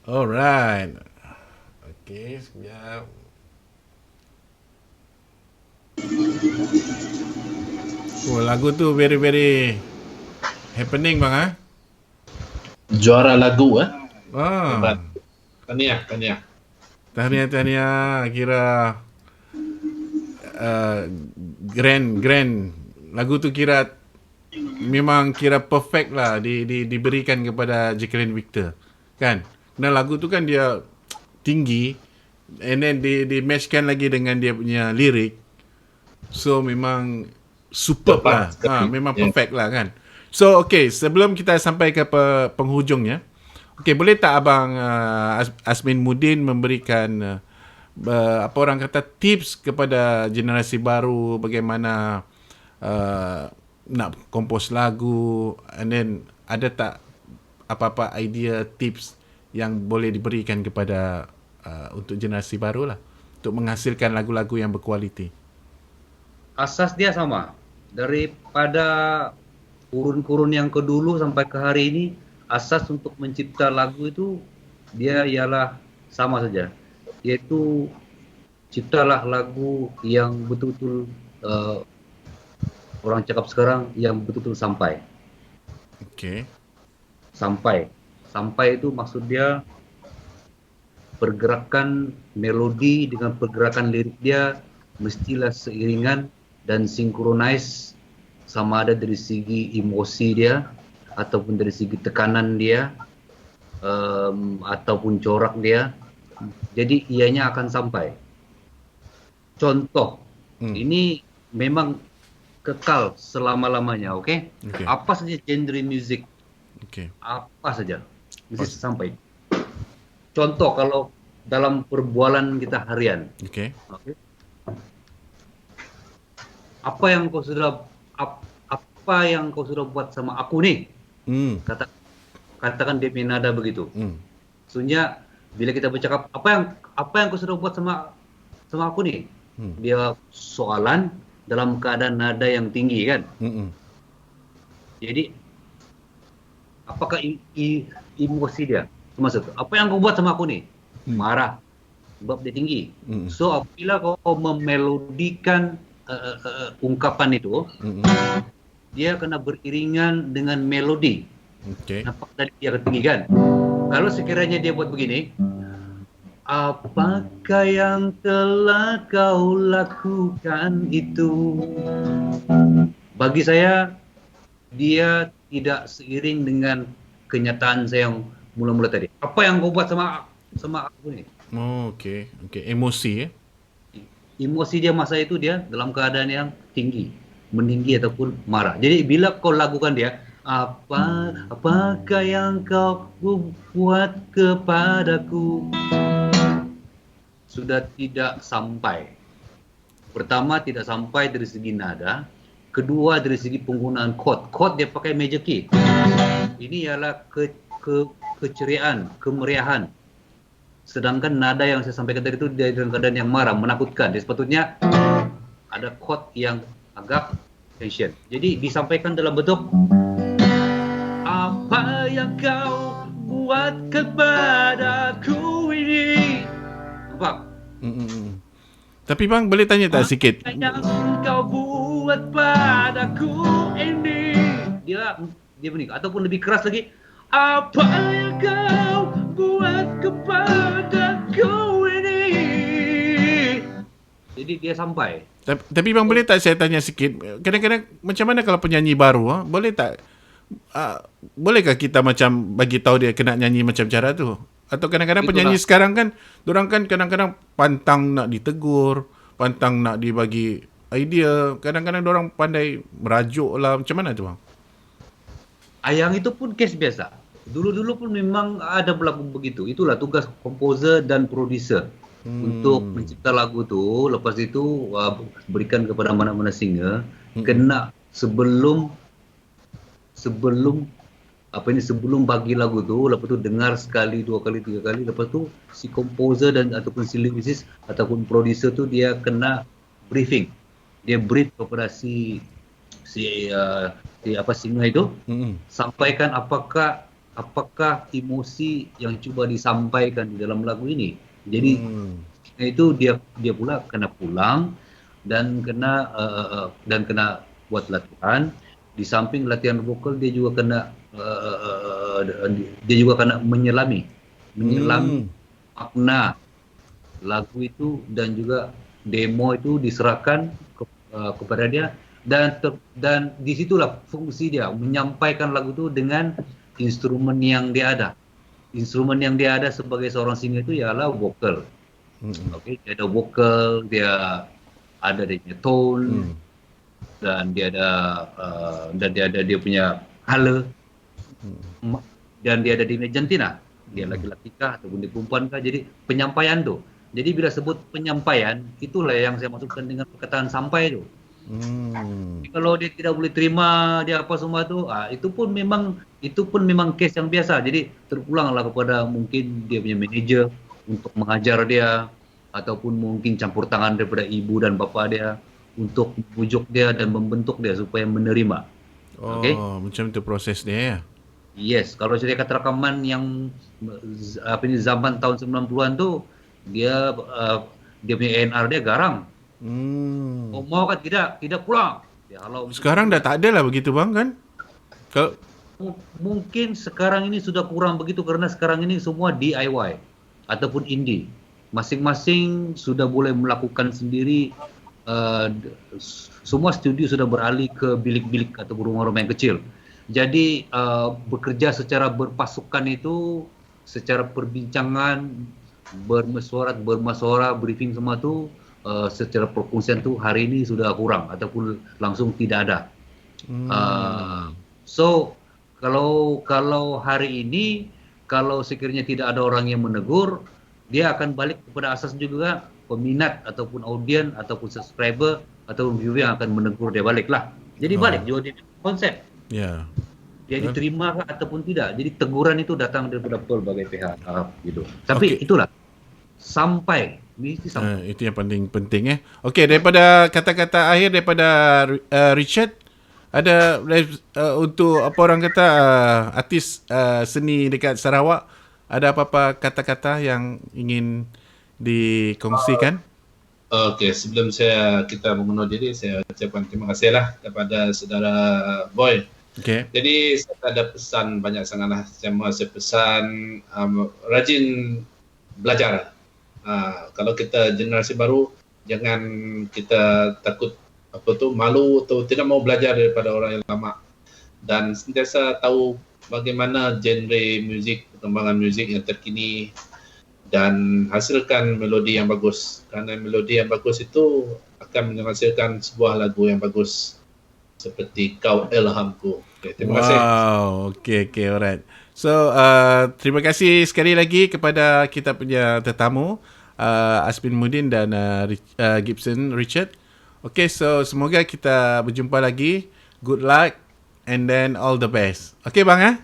Alright. Okay, sekejap. Oh, lagu tu very happening bang ah. Juara lagu Ah. Hebat. Tahniah. Tahniah kira grand. Lagu tu kira memang kira perfect lah diberikan kepada Jacqueline Victor. Kan? Kerana lagu tu kan dia tinggi and then di matchkan lagi dengan dia punya lirik. So memang superb lah. Memang perfect lah kan. So okay, sebelum kita sampai ke penghujungnya, okay, boleh tak abang Azmin Mudin memberikan apa orang kata tips kepada generasi baru bagaimana nak kompos lagu, and then ada tak apa-apa idea tips yang boleh diberikan kepada untuk generasi baru lah untuk menghasilkan lagu-lagu yang berkualiti? Asas dia sama. Daripada kurun-kurun yang kedulu sampai ke hari ini, asas untuk mencipta lagu itu dia ialah sama saja. Yaitu ciptalah lagu yang betul-betul orang cakap sekarang yang betul-betul sampai. Okay. Sampai itu maksud dia pergerakan melodi dengan pergerakan lirik dia mestilah seiringan dan sinkronis, sama ada dari segi emosi dia ataupun dari segi tekanan dia ataupun corak dia. Jadi ianya akan sampai. Contoh, ini memang kekal selama-lamanya, okay? Apa saja genre music, apa saja mesti sampai. Contoh kalau dalam perbualan kita harian, okay. Apa yang kau sudah buat sama aku nih? Katakan dia punya nada begitu. Sebenarnya bila kita bercakap apa yang kau sudah buat sama aku nih? Dia soalan dalam keadaan nada yang tinggi kan. Jadi apakah emosi dia? Maksud apa yang kau buat sama aku nih? Marah, sebab dia tinggi. So apabila kau memelodikan ungkapan itu, dia kena beriringan dengan melodi. Nampak tadi dia tinggi kan? Kalau sekiranya dia buat begini, apakah yang telah kau lakukan itu? Bagi saya, dia tidak seiring dengan kenyataan saya yang mula-mula tadi. Apa yang kau buat sama aku ni? Okay. Emosi Emosi dia masa itu dia dalam keadaan yang tinggi, meninggi ataupun marah. Jadi bila kau lakukan dia, apakah yang kau buat kepadaku? Sudah tidak sampai. Pertama, tidak sampai dari segi nada. Kedua, dari segi penggunaan chord. Chord dia pakai major key. Ini ialah keceriaan, kemeriahan. Sedangkan nada yang saya sampaikan tadi itu dia dalam keadaan yang marah, menakutkan. Dia sepatutnya ada chord yang agak tension. Jadi disampaikan dalam bentuk apa yang kau buat kepadaku ini. Apa? Tapi bang boleh tanya tak sikit? Apa yang kau buat padaku ini. Dia bunyi ataupun lebih keras lagi. Apa yang kau buat kepadaku ini. Jadi dia sampai. Tapi bang boleh tak saya tanya sikit? Kadang-kadang macam mana kalau penyanyi baru? Boleh tak? Bolehkah kita macam bagi tahu dia kena nyanyi macam cara tu? Atau kadang-kadang penyanyi sekarang kan, dorang kan kadang-kadang pantang nak ditegur, pantang nak dibagi idea. Kadang-kadang dorang pandai merajuk lah. Macam mana tu bang? Yang itu pun kes biasa. Dulu-dulu pun memang ada berlaku begitu. Itulah tugas komposer dan produser untuk mencipta lagu tu. Lepas itu berikan kepada mana-mana singer. Kena sebelum bagi lagu tu, lepas tu dengar sekali, 2 kali, 3 kali. Lepas tu si komposer dan ataupun si lyricist ataupun produser tu dia kena briefing. Dia brief kepada si singer itu, sampaikan apakah apakah emosi yang cuba disampaikan di dalam lagu ini. Jadi itu dia pula kena pulang dan kena buat latihan. Di samping latihan vokal dia juga kena menyelami makna lagu itu, dan juga demo itu diserahkan kepada dia, dan disitulah fungsi dia menyampaikan lagu itu dengan instrumen yang dia ada. Instrumen yang dia ada sebagai seorang singer itu ialah vokal. Okey, dia ada vokal, dia ada dia punya tone, dan dia ada dia punya color, dan dia ada dia punya jantina. Dia laki-laki kah ataupun dia perempuan kah. Jadi penyampaian tu. Jadi bila sebut penyampaian, itulah yang saya maksudkan dengan perkataan sampai tu. Kalau dia tidak boleh terima dia apa semua tu, itu pun memang kes yang biasa. Jadi terpulanglah kepada mungkin dia punya manager untuk mengajar dia, ataupun mungkin campur tangan daripada ibu dan bapa dia untuk membujuk dia dan membentuk dia supaya menerima. Okay? Macam tu proses dia ya. Yes, kalau saya kata rakaman yang zaman tahun 90-an tu, dia punya A&R dia garang. Mau kan tidak pulang. Ya, sekarang dah tak ada lah begitu bang kan? Mungkin sekarang ini sudah kurang begitu karena sekarang ini semua DIY ataupun indie. Masing-masing sudah boleh melakukan sendiri. Semua studio sudah beralih ke bilik-bilik atau rumah-rumah yang kecil. Jadi bekerja secara berpasukan itu, secara perbincangan, bermasyarakat, briefing semua tu, secara perkongsian tu hari ini sudah kurang ataupun langsung tidak ada. So kalau hari ini, kalau sekiranya tidak ada orang yang menegur, dia akan balik kepada asas juga peminat ataupun audien ataupun subscriber ataupun viewer yang akan menegur dia baliklah. Jadi balik juga dia konsep. Ya. Dia diterima ataupun tidak. Jadi teguran itu datang daripada berbagai pihak gitu. Tapi itulah sampai itu yang paling penting Okey, daripada kata-kata akhir daripada Richard, ada untuk apa orang kata artis seni dekat Sarawak, ada apa-apa kata-kata yang ingin dikongsikan? Okey, sebelum kita mengundur diri, saya ucapkan terima kasihlah kepada saudara Boy. Okay. Jadi saya ada pesan banyak sangatlah. Saya pesan rajin belajar. Kalau kita generasi baru, jangan kita takut malu atau tidak mau belajar daripada orang yang lama, dan sentiasa tahu bagaimana genre muzik, perkembangan muzik yang terkini, dan hasilkan melodi yang bagus. Kerana melodi yang bagus itu akan menghasilkan sebuah lagu yang bagus. Seperti Kau Ilhamku. Okay, terima kasih. Wow, okay, alright. So, terima kasih sekali lagi kepada kita punya tetamu, Asmin Mudin dan Gibson Richard. Okay, so semoga kita berjumpa lagi. Good luck and then all the best. Okay bang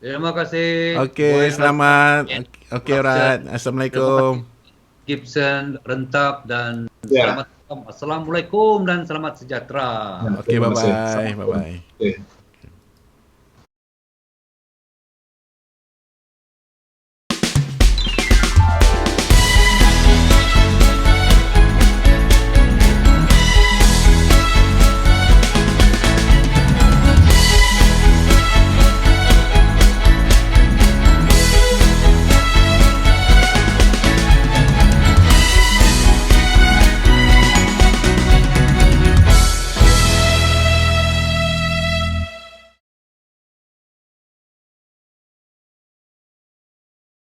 Terima kasih. Okay, selamat. Okay, alright. Assalamualaikum. Gibson, Rentap dan selamat. Assalamualaikum dan selamat sejahtera. Okay, bye-bye. Bye-bye. Okay.